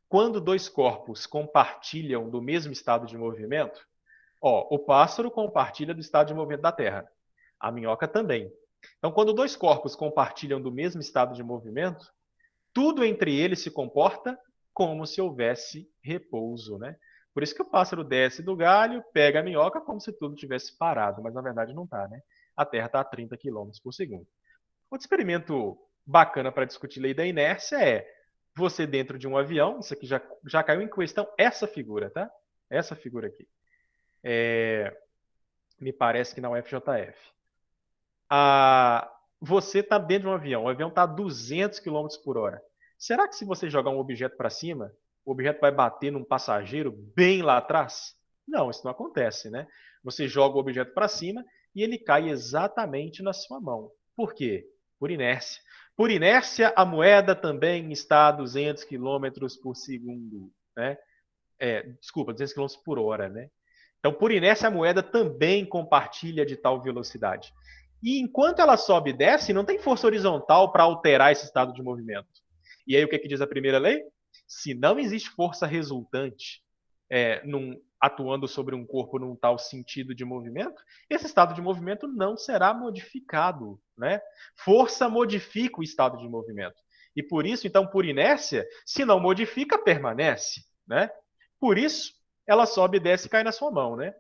Quando dois corpos compartilham do mesmo estado de movimento, ó, o pássaro compartilha do estado de movimento da Terra, a minhoca também. Então, quando dois corpos compartilham do mesmo estado de movimento, tudo entre eles se comporta como se houvesse repouso, né? Por isso que o pássaro desce do galho, pega a minhoca como se tudo tivesse parado, mas na verdade não está, né? A Terra está a 30 quilômetros por segundo. Outro experimento bacana para discutir lei da inércia é você dentro de um avião, isso aqui já caiu em questão, essa figura, tá? Essa figura aqui. Me parece que na UFJF. Você está dentro de um avião, o avião está a 200 quilômetros por hora. Será que se você jogar um objeto para cima, o objeto vai bater num passageiro bem lá atrás? Não, isso não acontece, né? Você joga o objeto para cima e ele cai exatamente na sua mão. Por quê? Por inércia. Por inércia, a moeda também está a 200 quilômetros por segundo, né? Desculpa, 200 quilômetros por hora, né? Então, por inércia, a moeda também compartilha de tal velocidade. E enquanto ela sobe e desce, não tem força horizontal para alterar esse estado de movimento. E aí, o que, é que diz a primeira lei? Se não existe força resultante atuando sobre um corpo num tal sentido de movimento, esse estado de movimento não será modificado, né? Força modifica o estado de movimento. E por isso, então, por inércia, se não modifica, permanece, né? Por isso, ela sobe e desce e cai na sua mão, né?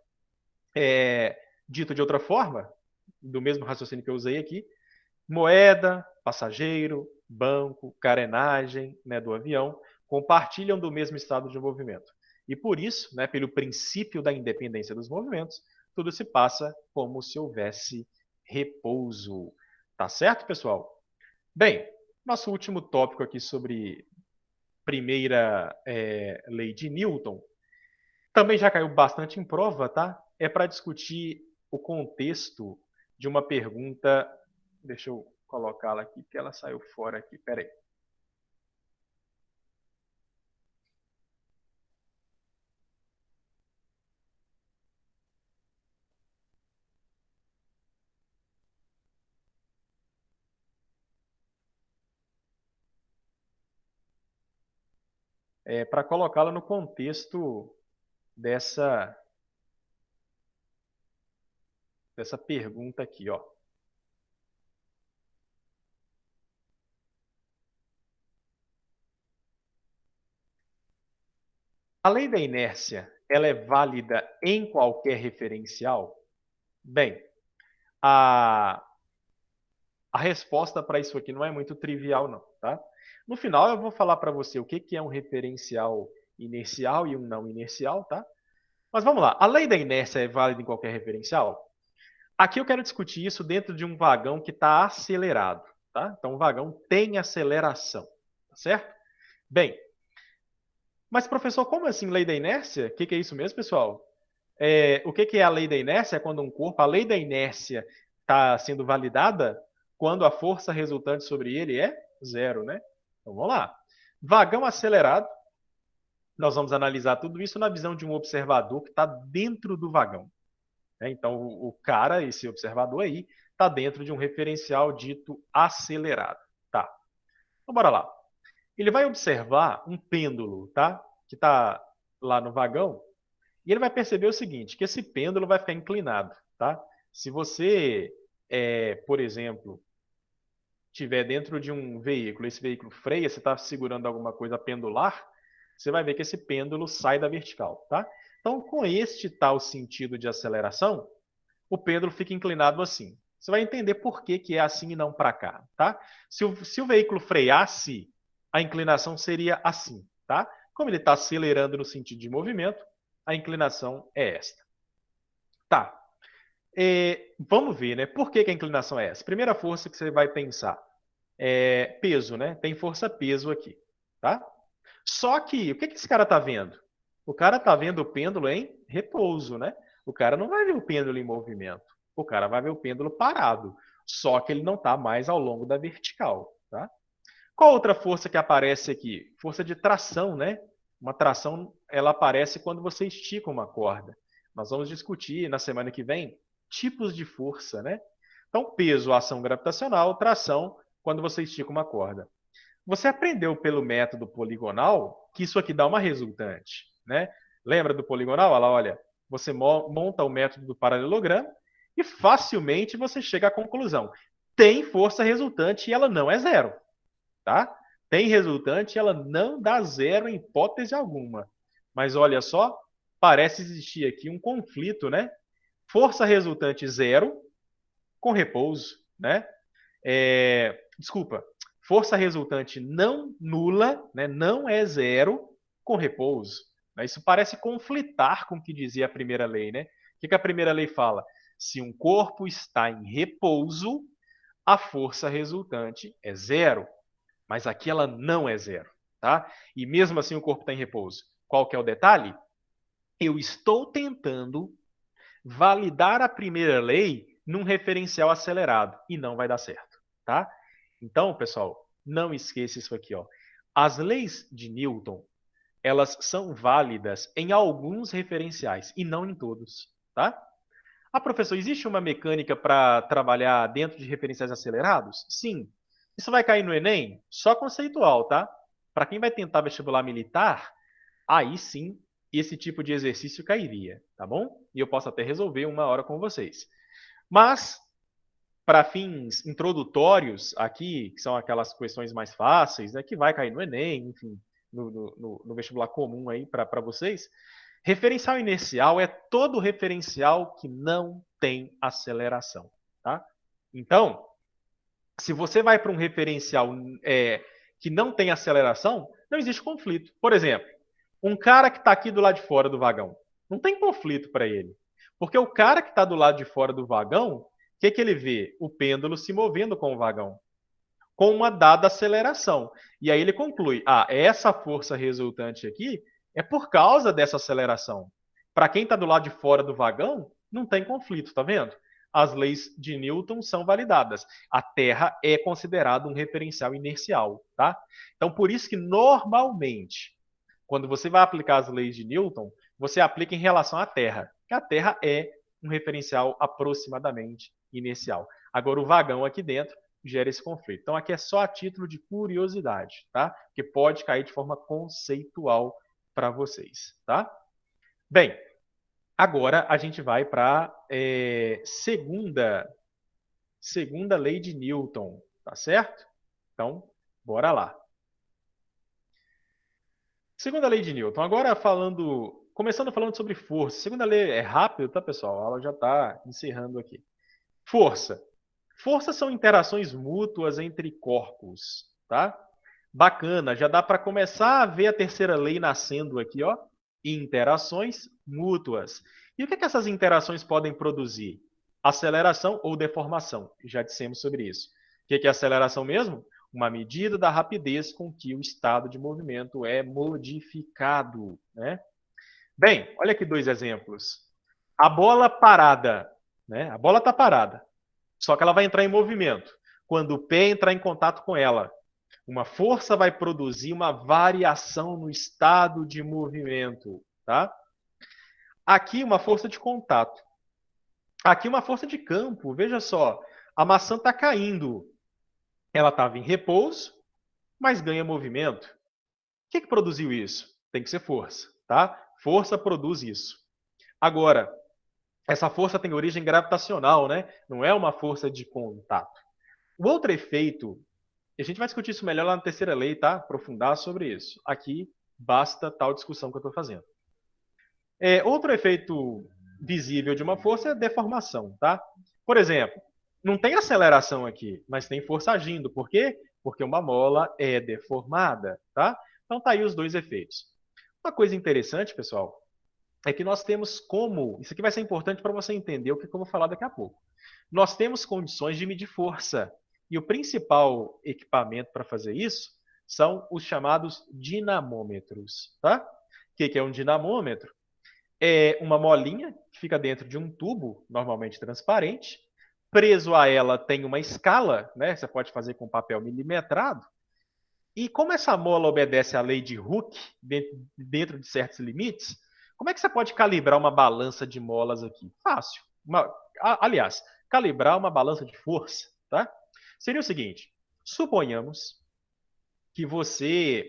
Dito de outra forma, do mesmo raciocínio que eu usei aqui, moeda, passageiro, banco, carenagem, né, do avião compartilham do mesmo estado de movimento. E por isso, né, pelo princípio da independência dos movimentos, tudo se passa como se houvesse repouso. Tá certo, pessoal? Bem, nosso último tópico aqui sobre primeira lei de Newton também já caiu bastante em prova, tá? É para discutir o contexto de uma pergunta. Deixa eu colocá-la aqui, que ela saiu fora aqui. Peraí. para colocá-la no contexto dessa pergunta aqui, ó. A lei da inércia, ela é válida em qualquer referencial? Bem, a, a resposta para isso aqui não é muito trivial, não, tá? No final, eu vou falar para você o que que é um referencial inercial e um não inercial, tá? Mas vamos lá. A lei da inércia é válida em qualquer referencial? Aqui eu quero discutir isso dentro de um vagão que está acelerado, tá? Então, o vagão tem aceleração, tá certo? Bem, mas professor, como assim lei da inércia? O que é isso mesmo, pessoal? O que é a lei da inércia? É quando um corpo, a lei da inércia está sendo validada quando a força resultante sobre ele é zero, né? Então vamos lá. Vagão acelerado, nós vamos analisar tudo isso na visão de um observador que está dentro do vagão, né? Então o cara, esse observador aí, está dentro de um referencial dito acelerado. Tá, então bora lá. Ele vai observar um pêndulo, tá? Que está lá no vagão. E ele vai perceber o seguinte, que esse pêndulo vai ficar inclinado, tá? Se você, por exemplo, estiver dentro de um veículo, esse veículo freia, você está segurando alguma coisa pendular, você vai ver que esse pêndulo sai da vertical, tá? Então, com este tal sentido de aceleração, o pêndulo fica inclinado assim. Você vai entender por que, que é assim e não para cá, tá? Se o veículo freasse, a inclinação seria assim, tá? Como ele está acelerando no sentido de movimento, a inclinação é esta. Tá. Vamos ver, né? Por que, que a inclinação é essa? Primeira força que você vai pensar é peso, né? Tem força-peso aqui, tá? Só que, o que, que esse cara tá vendo? O cara tá vendo o pêndulo em repouso, né? O cara não vai ver o pêndulo em movimento. O cara vai ver o pêndulo parado. Só que ele não está mais ao longo da vertical, tá? Qual outra força que aparece aqui? Força de tração, né? Uma tração, ela aparece quando você estica uma corda. Nós vamos discutir na semana que vem tipos de força, né? Então, peso, ação gravitacional, tração, quando você estica uma corda. Você aprendeu pelo método poligonal que isso aqui dá uma resultante, né? Lembra do poligonal? Olha, você monta o método do paralelogramo e facilmente você chega à conclusão. Tem força resultante e ela não é zero, tá? Tem resultante e ela não dá zero em hipótese alguma. Mas olha só, parece existir aqui um conflito, né? Força resultante zero com repouso, né? Desculpa, força resultante não nula, né? Não é zero com repouso. Né? Isso parece conflitar com o que dizia a primeira lei, né? O que a primeira lei fala? Se um corpo está em repouso, a força resultante é zero. Mas aqui ela não é zero, tá? E mesmo assim o corpo está em repouso. Qual que é o detalhe? Eu estou tentando validar a primeira lei num referencial acelerado e não vai dar certo, tá? Então, pessoal, não esqueça isso aqui, ó. As leis de Newton, elas são válidas em alguns referenciais e não em todos, tá? Ah, professor, existe uma mecânica para trabalhar dentro de referenciais acelerados? Sim. Isso vai cair no Enem? Só conceitual, tá? Para quem vai tentar vestibular militar, aí sim esse tipo de exercício cairia, tá bom? E eu posso até resolver uma hora com vocês. Mas, para fins introdutórios aqui, que são aquelas questões mais fáceis, né, que vai cair no Enem, enfim, no vestibular comum aí para vocês, referencial inercial é todo referencial que não tem aceleração, tá? Então, se você vai para um referencial que não tem aceleração, não existe conflito. Por exemplo, um cara que está aqui do lado de fora do vagão, não tem conflito para ele. Porque o cara que está do lado de fora do vagão, o que ele vê? O pêndulo se movendo com o vagão, com uma dada aceleração. E aí ele conclui: essa força resultante aqui é por causa dessa aceleração. Para quem está do lado de fora do vagão, não tem conflito, tá vendo? As leis de Newton são validadas. A Terra é considerada um referencial inercial, tá? Então, por isso que normalmente, quando você vai aplicar as leis de Newton, você aplica em relação à Terra, que a Terra é um referencial aproximadamente inercial. Agora, o vagão aqui dentro gera esse conflito. Então, aqui é só a título de curiosidade, tá? Que pode cair de forma conceitual para vocês, tá? Bem, agora a gente vai para segunda lei de Newton, tá certo? Então, bora lá. Segunda lei de Newton. Agora começando falando sobre força. Segunda lei é rápido, tá, pessoal? A aula já está encerrando aqui. Força. Forças são interações mútuas entre corpos, tá? Bacana, já dá para começar a ver a terceira lei nascendo aqui, ó. Interações mútuas. E o que essas interações podem produzir? Aceleração ou deformação. Já dissemos sobre isso. O que é aceleração mesmo? Uma medida da rapidez com que o estado de movimento é modificado, né? Bem, olha aqui dois exemplos. A bola parada, né? A bola está parada, só que ela vai entrar em movimento. Quando o pé entrar em contato com ela, uma força vai produzir uma variação no estado de movimento, tá? Aqui uma força de contato. Aqui uma força de campo. Veja só, a maçã está caindo. Ela estava em repouso, mas ganha movimento. O que produziu isso? Tem que ser força, tá? Força produz isso. Agora, essa força tem origem gravitacional, né? Não é uma força de contato. O outro efeito, e a gente vai discutir isso melhor lá na terceira lei, tá? Aprofundar sobre isso. Aqui basta tal discussão que eu estou fazendo. Outro efeito visível de uma força é a deformação, tá? Por exemplo, não tem aceleração aqui, mas tem força agindo. Por quê? Porque uma mola é deformada, tá? Então tá aí os dois efeitos. Uma coisa interessante, pessoal, é que nós temos como... Isso aqui vai ser importante para você entender o que eu vou falar daqui a pouco. Nós temos condições de medir força. E o principal equipamento para fazer isso são os chamados dinamômetros, tá? O que é um dinamômetro? É uma molinha que fica dentro de um tubo, normalmente transparente. Preso a ela tem uma escala, né? Você pode fazer com papel milimetrado. E como essa mola obedece à lei de Hooke, dentro de certos limites, como é que você pode calibrar uma balança de molas aqui? Fácil. Aliás, calibrar uma balança de força, tá? Seria o seguinte: suponhamos que você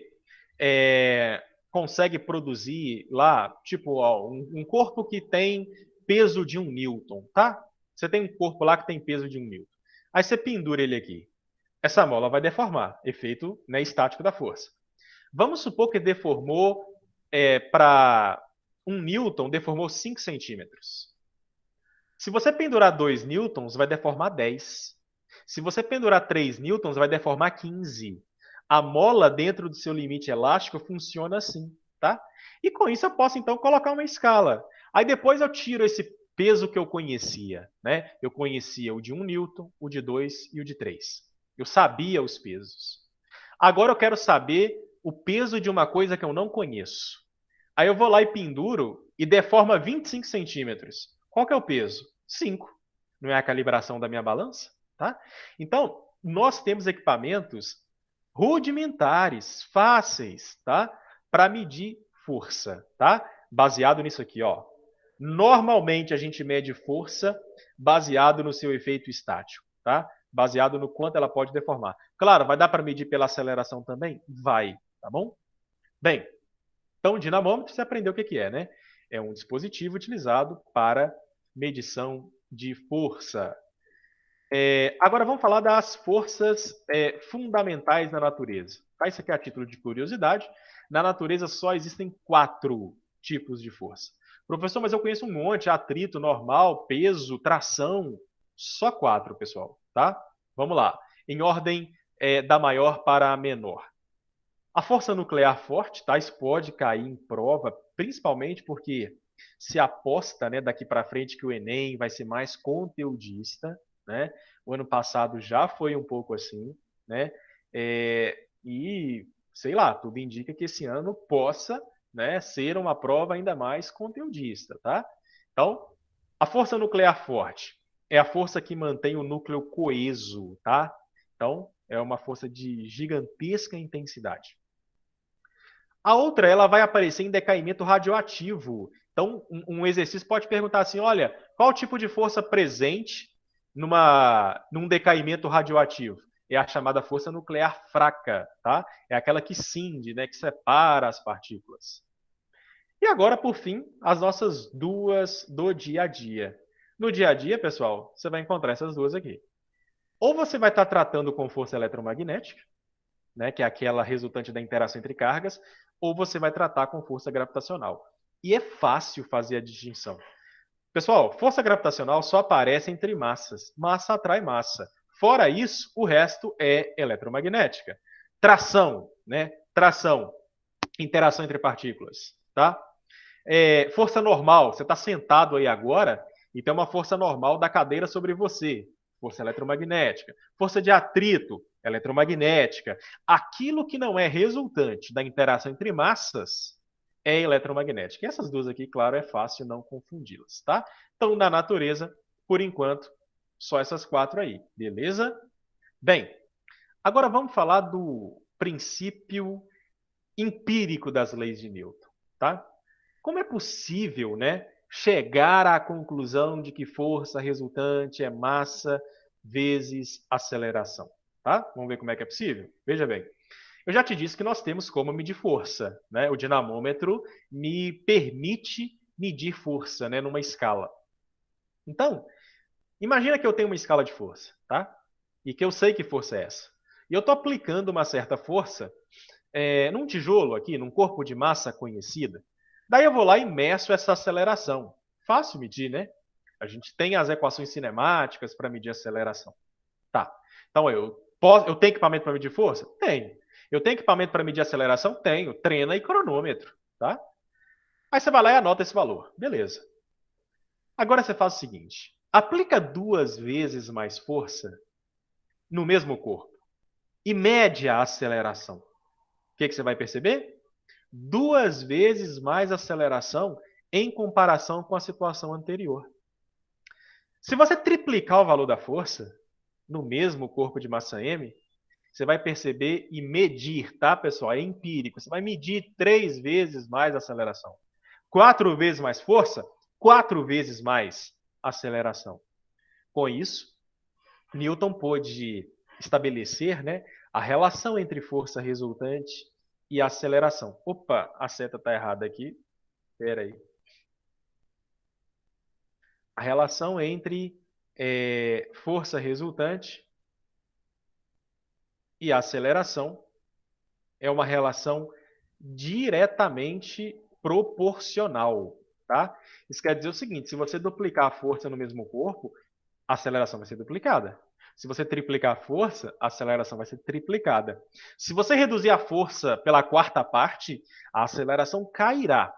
consegue produzir lá, tipo, ó, um corpo que tem peso de 1 newton, tá? Você tem um corpo lá que tem peso de 1 newton. Aí você pendura ele aqui. Essa mola vai deformar, efeito, né, estático da força. Vamos supor que deformou para 1 newton, deformou 5 centímetros. Se você pendurar 2 newtons, vai deformar 10. Se você pendurar 3 newtons, vai deformar 15. A mola dentro do seu limite elástico funciona assim, tá? E com isso eu posso então colocar uma escala. Aí depois eu tiro esse peso que eu conhecia, né? Eu conhecia o de 1 newton, o de 2 e o de 3. Eu sabia os pesos. Agora eu quero saber o peso de uma coisa que eu não conheço. Aí eu vou lá e penduro e deforma 25 centímetros. Qual que é o peso? 5. Não é a calibração da minha balança? Tá? Então, nós temos equipamentos rudimentares, fáceis, tá? Para medir força, tá? Baseado nisso aqui, ó. Normalmente a gente mede força baseado no seu efeito estático, tá? Baseado no quanto ela pode deformar. Claro, vai dar para medir pela aceleração também? Vai, tá bom? Bem, então o dinamômetro você aprendeu o que é, né? É um dispositivo utilizado para medição de força. Agora vamos falar das forças fundamentais na natureza. Tá? Isso aqui é a título de curiosidade. Na natureza só existem 4 tipos de força. Professor, mas eu conheço um monte: atrito, normal, peso, tração. Só 4, pessoal. Tá? Vamos lá. Em ordem da maior para a menor. A força nuclear forte, tá? Isso pode cair em prova, principalmente porque se aposta, né, daqui para frente que o Enem vai ser mais conteudista, né? O ano passado já foi um pouco assim, né? E sei lá, tudo indica que esse ano possa, né, ser uma prova ainda mais conteudista, tá? Então, a força nuclear forte é a força que mantém o núcleo coeso, tá? Então, é uma força de gigantesca intensidade. A outra, ela vai aparecer em decaimento radioativo. Então, um exercício pode perguntar assim, olha, qual o tipo de força presente num decaimento radioativo? É a chamada força nuclear fraca, tá? É aquela que cinde, né, que separa as partículas. E agora, por fim, as nossas duas do dia a dia. No dia a dia, pessoal, você vai encontrar essas duas aqui. Ou você vai estar tratando com força eletromagnética, né, que é aquela resultante da interação entre cargas, ou você vai tratar com força gravitacional. E é fácil fazer a distinção. Pessoal, força gravitacional só aparece entre massas. Massa atrai massa. Fora isso, o resto é eletromagnética. Tração, né? Tração, interação entre partículas, tá? Força normal, você está sentado aí agora e tem uma força normal da cadeira sobre você, força eletromagnética. Força de atrito, eletromagnética. Aquilo que não é resultante da interação entre massas é eletromagnética. E essas duas aqui, claro, é fácil não confundi-las, tá? Então, na natureza, por enquanto, só essas quatro aí, beleza? Bem, agora vamos falar do princípio empírico das leis de Newton, tá? Como é possível, né, chegar à conclusão de que força resultante é massa vezes aceleração? Tá? Vamos ver como é que é possível? Veja bem. Eu já te disse que nós temos como medir força, né? O dinamômetro me permite medir força, né, numa escala. Então, imagina que eu tenho uma escala de força, tá? E que eu sei que força é essa. E eu estou aplicando uma certa força num tijolo aqui, num corpo de massa conhecida. Daí eu vou lá e meço essa aceleração. Fácil medir, né? A gente tem as equações cinemáticas para medir a aceleração. Tá. Então eu tenho equipamento para medir força? Tenho. Eu tenho equipamento para medir aceleração? Tenho. Trena e cronômetro, tá? Aí você vai lá e anota esse valor. Beleza. Agora você faz o seguinte: aplica 2 vezes mais força no mesmo corpo e mede a aceleração. O que você vai perceber? 2 vezes mais aceleração em comparação com a situação anterior. Se você triplicar o valor da força no mesmo corpo de massa m, você vai perceber e medir, tá, pessoal? É empírico. Você vai medir 3 vezes mais aceleração. 4 vezes mais força, 4 vezes mais aceleração. Com isso, Newton pôde estabelecer, né, a relação entre força resultante e aceleração. Opa, a seta está errada aqui. Espera aí. A relação entre força resultante e aceleração é uma relação diretamente proporcional, tá? Isso quer dizer o seguinte: se você duplicar a força no mesmo corpo, a aceleração vai ser duplicada. Se você triplicar a força, a aceleração vai ser triplicada. Se você reduzir a força pela quarta parte, a aceleração cairá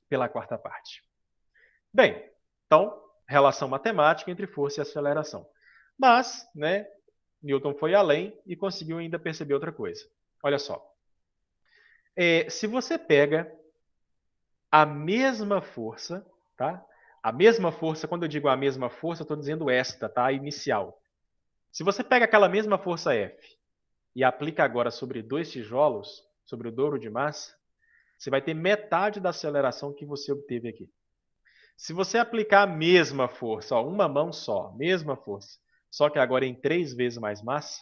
pela quarta parte. Bem, então, relação matemática entre força e aceleração. Mas, né, Newton foi além e conseguiu ainda perceber outra coisa. Olha só. Se você pega a mesma força, tá? A mesma força, quando eu digo a mesma força, eu estou dizendo esta, tá? A inicial. Se você pega aquela mesma força F e aplica agora sobre 2 tijolos, sobre o dobro de massa, você vai ter metade da aceleração que você obteve aqui. Se você aplicar a mesma força, ó, uma mão só, mesma força, só que agora em 3 vezes mais massa,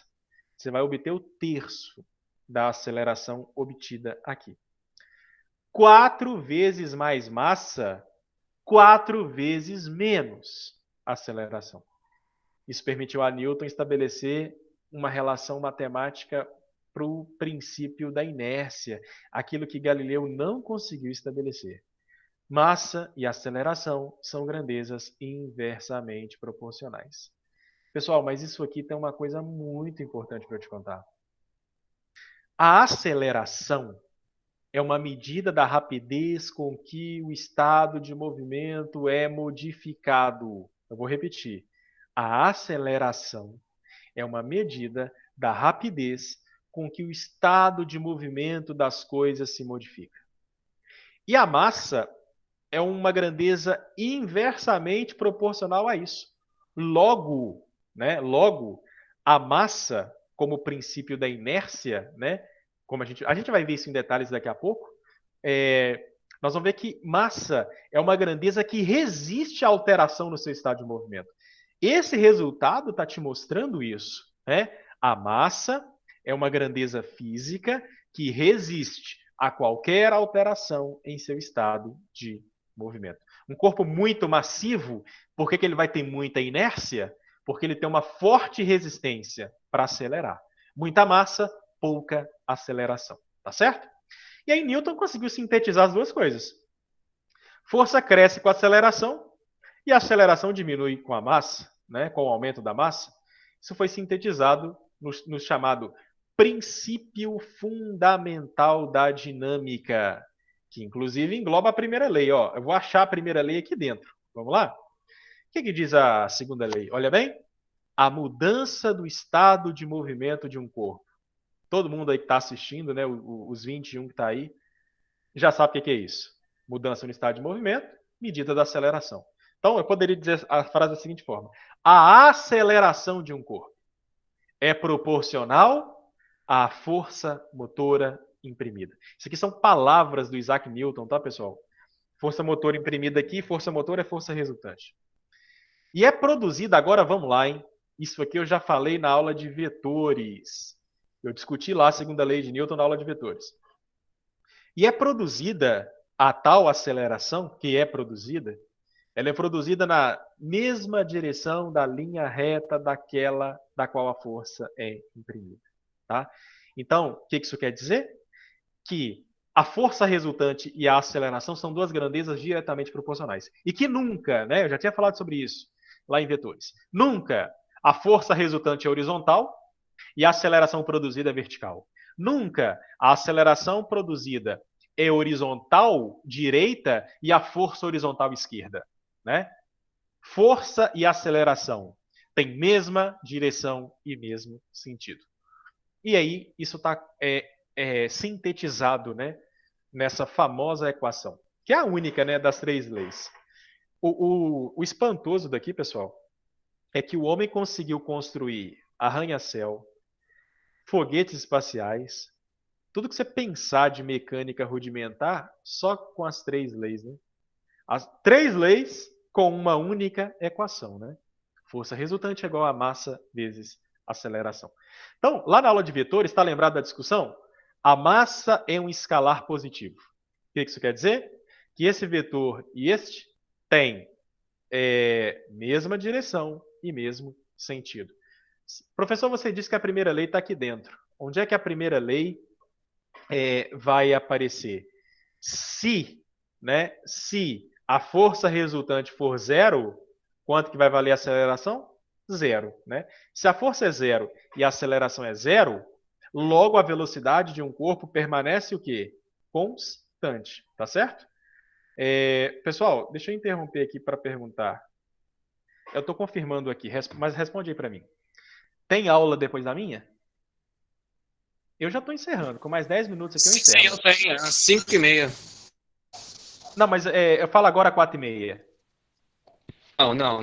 você vai obter o terço da aceleração obtida aqui. 4 vezes mais massa, 4 vezes menos aceleração. Isso permitiu a Newton estabelecer uma relação matemática para o princípio da inércia, aquilo que Galileu não conseguiu estabelecer. Massa e aceleração são grandezas inversamente proporcionais. Pessoal, mas isso aqui tem uma coisa muito importante para eu te contar. A aceleração é uma medida da rapidez com que o estado de movimento é modificado. Eu vou repetir. A aceleração é uma medida da rapidez com que o estado de movimento das coisas se modifica. E a massa é uma grandeza inversamente proporcional a isso. Logo, a massa, como princípio da inércia, né, como a gente vai ver isso em detalhes daqui a pouco, nós vamos ver que massa é uma grandeza que resiste à alteração no seu estado de movimento. Esse resultado está te mostrando isso, né? A massa é uma grandeza física que resiste a qualquer alteração em seu estado de movimento. Um corpo muito massivo, por que ele vai ter muita inércia? Porque ele tem uma forte resistência para acelerar. Muita massa, pouca aceleração, tá certo? E aí Newton conseguiu sintetizar as duas coisas. Força cresce com a aceleração e a aceleração diminui com a massa, né, com o aumento da massa. Isso foi sintetizado no chamado princípio fundamental da dinâmica, que inclusive engloba a primeira lei. Ó, eu vou achar a primeira lei aqui dentro. Vamos lá? O que diz a segunda lei? Olha bem. A mudança do estado de movimento de um corpo. Todo mundo aí que está assistindo, né, os 21 que está aí, já sabe o que é isso. Mudança no estado de movimento, medida da aceleração. Então, eu poderia dizer a frase da seguinte forma: a aceleração de um corpo é proporcional à força motora imprimida. Isso aqui são palavras do Isaac Newton, tá, pessoal? Força motora imprimida aqui, força motora é força resultante. E é produzida, agora vamos lá, hein? Isso aqui eu já falei na aula de vetores. Eu discuti lá a segunda lei de Newton na aula de vetores. E é produzida a tal aceleração que é produzida, ela é produzida na mesma direção da linha reta daquela da qual a força é imprimida. Tá? Então, o que isso quer dizer? Que a força resultante e a aceleração são duas grandezas diretamente proporcionais. E que nunca, né, eu já tinha falado sobre isso lá em vetores, nunca a força resultante é horizontal e a aceleração produzida é vertical. Nunca a aceleração produzida é horizontal direita e a força horizontal esquerda. Né? Força e aceleração têm mesma direção e mesmo sentido. E aí, isso está sintetizado, né, nessa famosa equação, que é a única, né, das três leis. O espantoso daqui, pessoal, é que o homem conseguiu construir arranha-céu, foguetes espaciais, tudo que você pensar de mecânica rudimentar, só com as três leis. Né? As três leis com uma única equação, né? Força resultante é igual a massa vezes aceleração. Então, lá na aula de vetores, está lembrado da discussão? A massa é um escalar positivo. O que isso quer dizer? Que esse vetor e este têm mesma direção e mesmo sentido. Professor, você disse que a primeira lei está aqui dentro. Onde é que a primeira lei vai aparecer? Se a força resultante for zero, quanto que vai valer a aceleração? Zero. Né? Se a força é zero e a aceleração é zero, logo a velocidade de um corpo permanece o quê? Constante. Tá certo? Pessoal, deixa eu interromper aqui para perguntar. Eu estou confirmando aqui, mas responde aí para mim. Tem aula depois da minha? Eu já estou encerrando. Com mais 10 minutos aqui eu encerro. Sim, eu tenho. Às 5h30. Não, mas eu falo agora às 4h30. Não.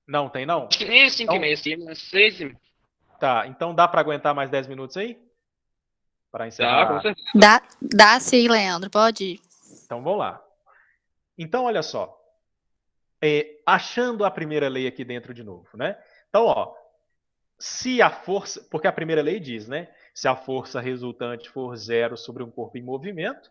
Não, tem não? Acho que nem é Então, 5h30, sim, mas 6h30. tá, então dá para aguentar mais 10 minutos aí? Para Tá, com encerrar. certeza. Dá sim, Leandro, pode ir. Então vamos lá. Então, olha só. Achando a primeira lei aqui dentro de novo, né? Então, ó, se a força. Porque a primeira lei diz, né? Se a força resultante for zero sobre um corpo em movimento,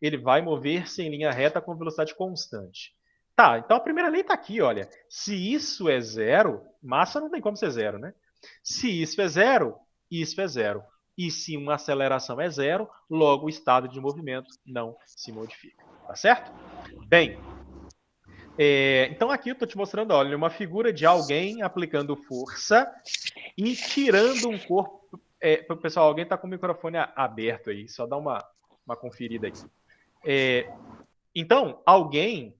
ele vai mover-se em linha reta com velocidade constante. Tá, então a primeira lei está aqui, olha. Se isso é zero, massa não tem como ser zero, né? Se isso é zero, isso é zero. E se uma aceleração é zero, logo o estado de movimento não se modifica. Tá certo? Bem, então aqui eu estou te mostrando, olha, uma figura de alguém aplicando força e tirando um corpo. Pessoal, alguém está com o microfone aberto aí, só dá uma conferida aqui. Então, alguém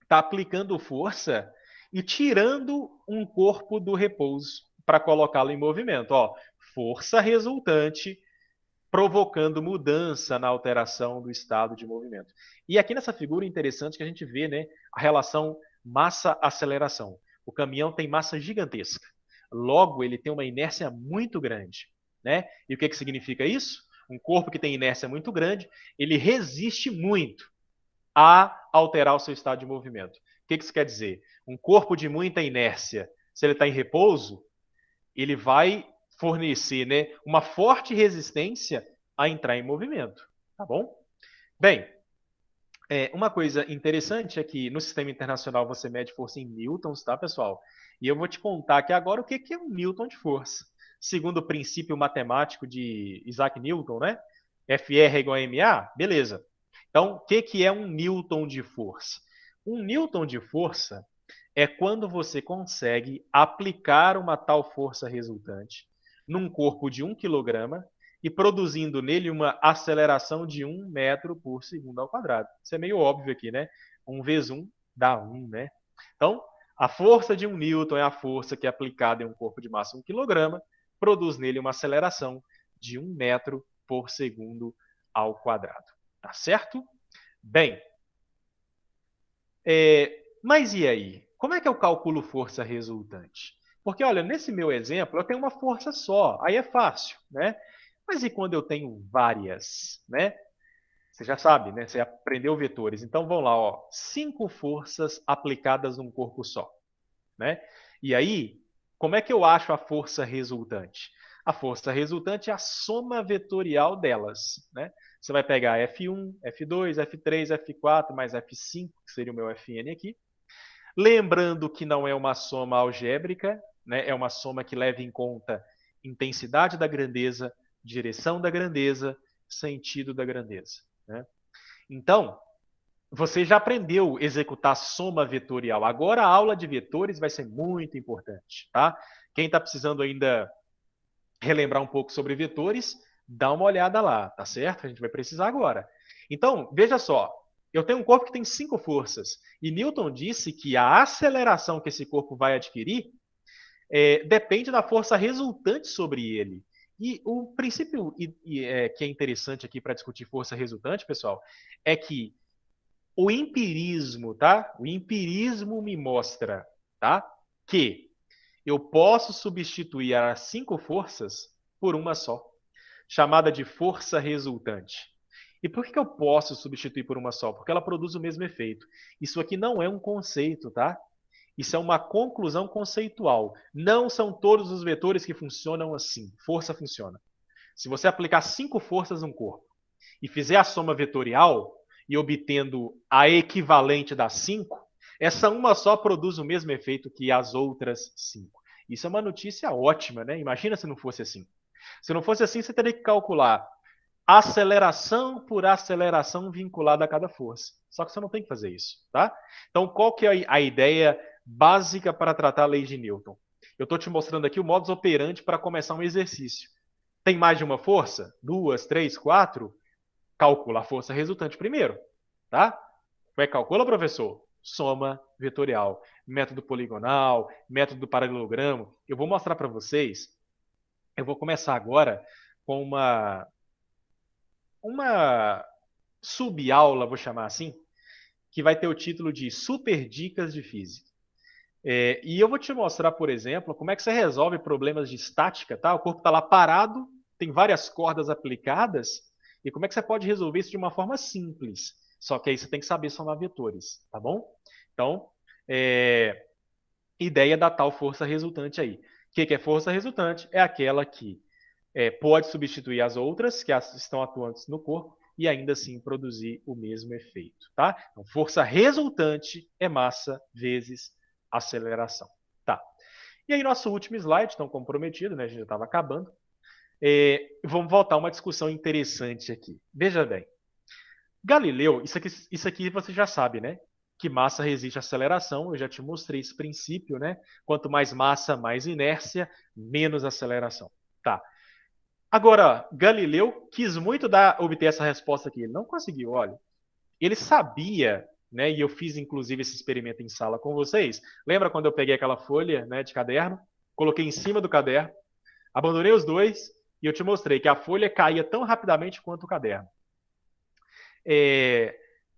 está aplicando força e tirando um corpo do repouso para colocá-lo em movimento. Ó, força resultante provocando mudança na alteração do estado de movimento. E aqui nessa figura interessante que a gente vê, né, a relação massa-aceleração. O caminhão tem massa gigantesca. Logo, ele tem uma inércia muito grande. Né? E o que significa isso? Um corpo que tem inércia muito grande, ele resiste muito a alterar o seu estado de movimento. O que isso quer dizer? Um corpo de muita inércia se ele está em repouso, ele vai fornecer, né, uma forte resistência a entrar em movimento, tá bom? Bem, uma coisa interessante é que no sistema internacional você mede força em newtons, tá, pessoal? E eu vou te contar aqui agora o que é um newton de força. Segundo o princípio matemático de Isaac Newton, né? FR é igual a MA? Beleza. Então, o que é um newton de força? Um newton de força é quando você consegue aplicar uma tal força resultante num corpo de 1 quilograma e produzindo nele uma aceleração de 1 metro por segundo ao quadrado. Isso é meio óbvio aqui, né? 1 vezes 1 dá 1, né? Então, a força de 1 newton é a força que é aplicada em um corpo de massa 1 quilograma, produz nele uma aceleração de 1 metro por segundo ao quadrado. Tá certo? Bem, mas e aí? Como é que eu calculo força resultante? Porque, olha, nesse meu exemplo, eu tenho uma força só, aí é fácil, né? Mas e quando eu tenho várias, né? Você já sabe, né? Você aprendeu vetores. Então, vamos lá, ó. 5 forças aplicadas num corpo só, né? E aí, como é que eu acho a força resultante? A força resultante é a soma vetorial delas, né? Você vai pegar F1, F2, F3, F4 mais F5, que seria o meu Fn aqui. Lembrando que não é uma soma algébrica, né? É uma soma que leva em conta intensidade da grandeza, direção da grandeza, sentido da grandeza, né? Então, você já aprendeu a executar soma vetorial. Agora a aula de vetores vai ser muito importante, tá? Quem está precisando ainda relembrar um pouco sobre vetores, dá uma olhada lá, tá certo? A gente vai precisar agora. Então, veja só, eu tenho um corpo que tem 5 forças, e Newton disse que a aceleração que esse corpo vai adquirir depende da força resultante sobre ele. E o princípio que é interessante aqui para discutir força resultante, pessoal, é que o empirismo, tá? O empirismo me mostra, tá? Que eu posso substituir as 5 forças por uma só, chamada de força resultante. E por que eu posso substituir por uma só? Porque ela produz o mesmo efeito. Isso aqui não é um conceito, tá? Isso é uma conclusão conceitual. Não são todos os vetores que funcionam assim. Força funciona. Se você aplicar 5 forças num corpo e fizer a soma vetorial e obtendo a equivalente das 5, essa uma só produz o mesmo efeito que as outras 5. Isso é uma notícia ótima, né? Imagina se não fosse assim. Se não fosse assim, você teria que calcular aceleração por aceleração vinculada a cada força. Só que você não tem que fazer isso, tá? Então, qual que é a ideia básica para tratar a lei de Newton? Eu estou te mostrando aqui o modus operandi para começar um exercício. Tem mais de uma força? 2, 3, 4? Calcula a força resultante primeiro, tá? Como é que calcula, professor? Soma vetorial, método poligonal, método do paralelogramo. Eu vou mostrar para vocês. Eu vou começar agora com uma subaula, vou chamar assim, que vai ter o título de Super Dicas de Física. E eu vou te mostrar, por exemplo, como é que você resolve problemas de estática, tá? O corpo está lá parado, tem várias cordas aplicadas, e como é que você pode resolver isso de uma forma simples. Só que aí você tem que saber somar vetores, tá bom? Então, ideia da tal força resultante aí. O que é força resultante? É aquela que pode substituir as outras que estão atuantes no corpo e ainda assim produzir o mesmo efeito, tá? Então, força resultante é massa vezes aceleração, tá? E aí nosso último slide, tão comprometido, né? A gente já estava acabando. Vamos voltar a uma discussão interessante aqui. Veja bem, Galileu, isso aqui você já sabe, né? Que massa resiste à aceleração. Eu já te mostrei esse princípio, né? Quanto mais massa, mais inércia, menos aceleração. Tá. Agora, Galileu quis muito obter essa resposta aqui. Ele não conseguiu, olha. Ele sabia, né? E eu fiz inclusive esse experimento em sala com vocês. Lembra quando eu peguei aquela folha, né, de caderno, coloquei em cima do caderno, abandonei os dois e eu te mostrei que a folha caía tão rapidamente quanto o caderno.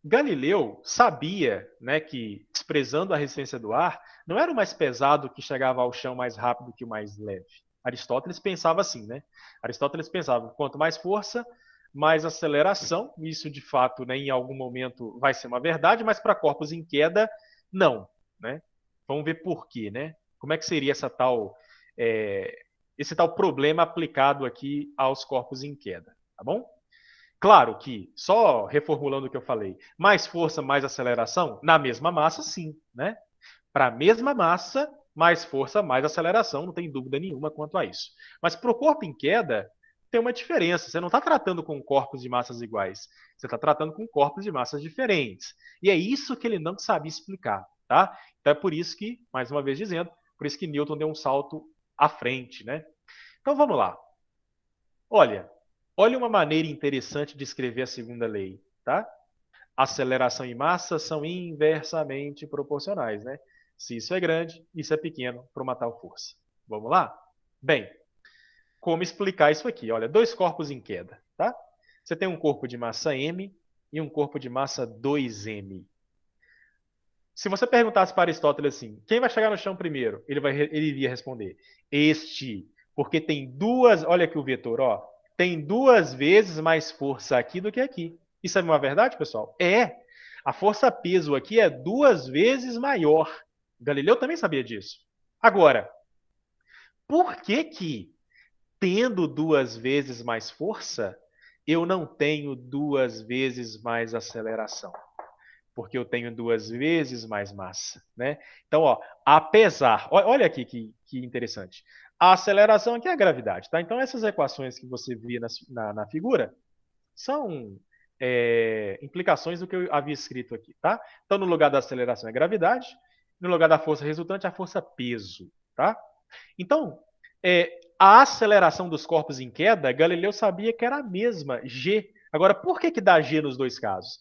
Galileu sabia, né, que desprezando a resistência do ar, não era o mais pesado que chegava ao chão mais rápido que o mais leve. Aristóteles pensava assim, né? Aristóteles pensava, quanto mais força, mais aceleração. Isso, de fato, né, em algum momento vai ser uma verdade, mas para corpos em queda, não, né? Vamos ver por quê, né? Como é que seria esse tal problema aplicado aqui aos corpos em queda, tá bom? Claro que, só reformulando o que eu falei, mais força, mais aceleração, na mesma massa, sim, né? Para a mesma massa, mais força, mais aceleração, não tem dúvida nenhuma quanto a isso. Mas para o corpo em queda, tem uma diferença. Você não está tratando com corpos de massas iguais, você está tratando com corpos de massas diferentes. E é isso que ele não sabia explicar, tá? Então é por isso que, mais uma vez dizendo, por isso que Newton deu um salto à frente, né? Então vamos lá. Olha uma maneira interessante de escrever a segunda lei, tá? Aceleração e massa são inversamente proporcionais, né? Se isso é grande, isso é pequeno para uma tal força. Vamos lá? Bem, como explicar isso aqui? Olha, dois corpos em queda, tá? Você tem um corpo de massa m e um corpo de massa 2m. Se você perguntasse para Aristóteles assim, quem vai chegar no chão primeiro? Ele iria responder, este, porque tem duas, olha aqui o vetor, ó, tem duas vezes mais força aqui do que aqui. Isso é uma verdade, pessoal? É. A força-peso aqui é duas vezes maior. Galileu também sabia disso. Agora, por que tendo duas vezes mais força, eu não tenho duas vezes mais aceleração? Porque eu tenho duas vezes mais massa, né? Então, ó, olha aqui que interessante. A aceleração aqui é a gravidade, tá? Então, essas equações que você via na figura são implicações do que eu havia escrito aqui, tá? Então, no lugar da aceleração é gravidade, no lugar da força resultante é a força peso, tá? Então, a aceleração dos corpos em queda, Galileu sabia que era a mesma, g. Agora, por que dá g nos dois casos?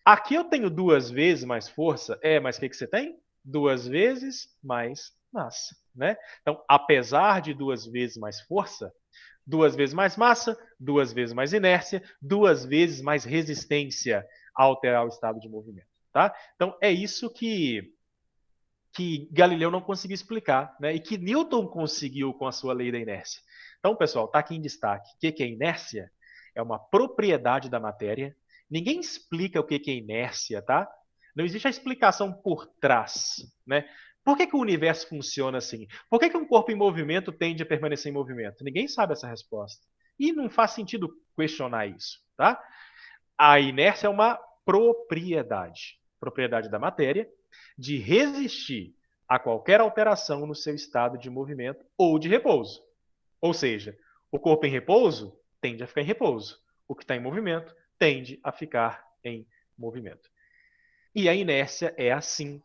Aqui eu tenho duas vezes mais força, mas o que você tem? Duas vezes mais massa, né? Então, apesar de duas vezes mais força, duas vezes mais massa, duas vezes mais inércia, duas vezes mais resistência a alterar o estado de movimento, tá? Então, é isso que Galileu não conseguiu explicar, né? E que Newton conseguiu com a sua lei da inércia. Então, pessoal, está aqui em destaque. O que é inércia? É uma propriedade da matéria. Ninguém explica o que é inércia, tá? Não existe a explicação por trás, né? Por que o universo funciona assim? Por que um corpo em movimento tende a permanecer em movimento? Ninguém sabe essa resposta. E não faz sentido questionar isso, tá? A inércia é uma propriedade da matéria de resistir a qualquer alteração no seu estado de movimento ou de repouso. Ou seja, o corpo em repouso tende a ficar em repouso. O que está em movimento tende a ficar em movimento. E a inércia é, assim,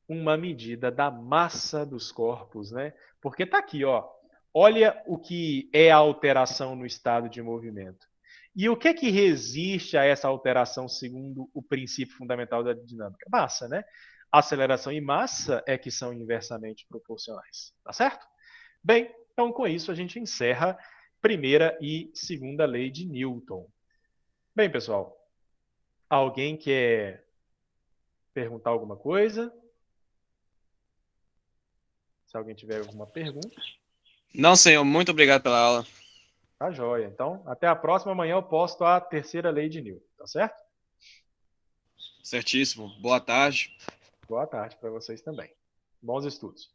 uma medida da massa dos corpos, né? Porque está aqui, ó. Olha o que é a alteração no estado de movimento. E o que é que resiste a essa alteração segundo o princípio fundamental da dinâmica? Massa, né? Aceleração e massa é que são inversamente proporcionais, tá certo? Bem, então com isso a gente encerra primeira e segunda lei de Newton. Bem, pessoal, alguém quer perguntar alguma coisa? Se alguém tiver alguma pergunta. Não, senhor, muito obrigado pela aula. Tá joia. Então, até a próxima. Amanhã eu posto a terceira lei de Newton, tá certo? Certíssimo. Boa tarde. Boa tarde para vocês também. Bons estudos.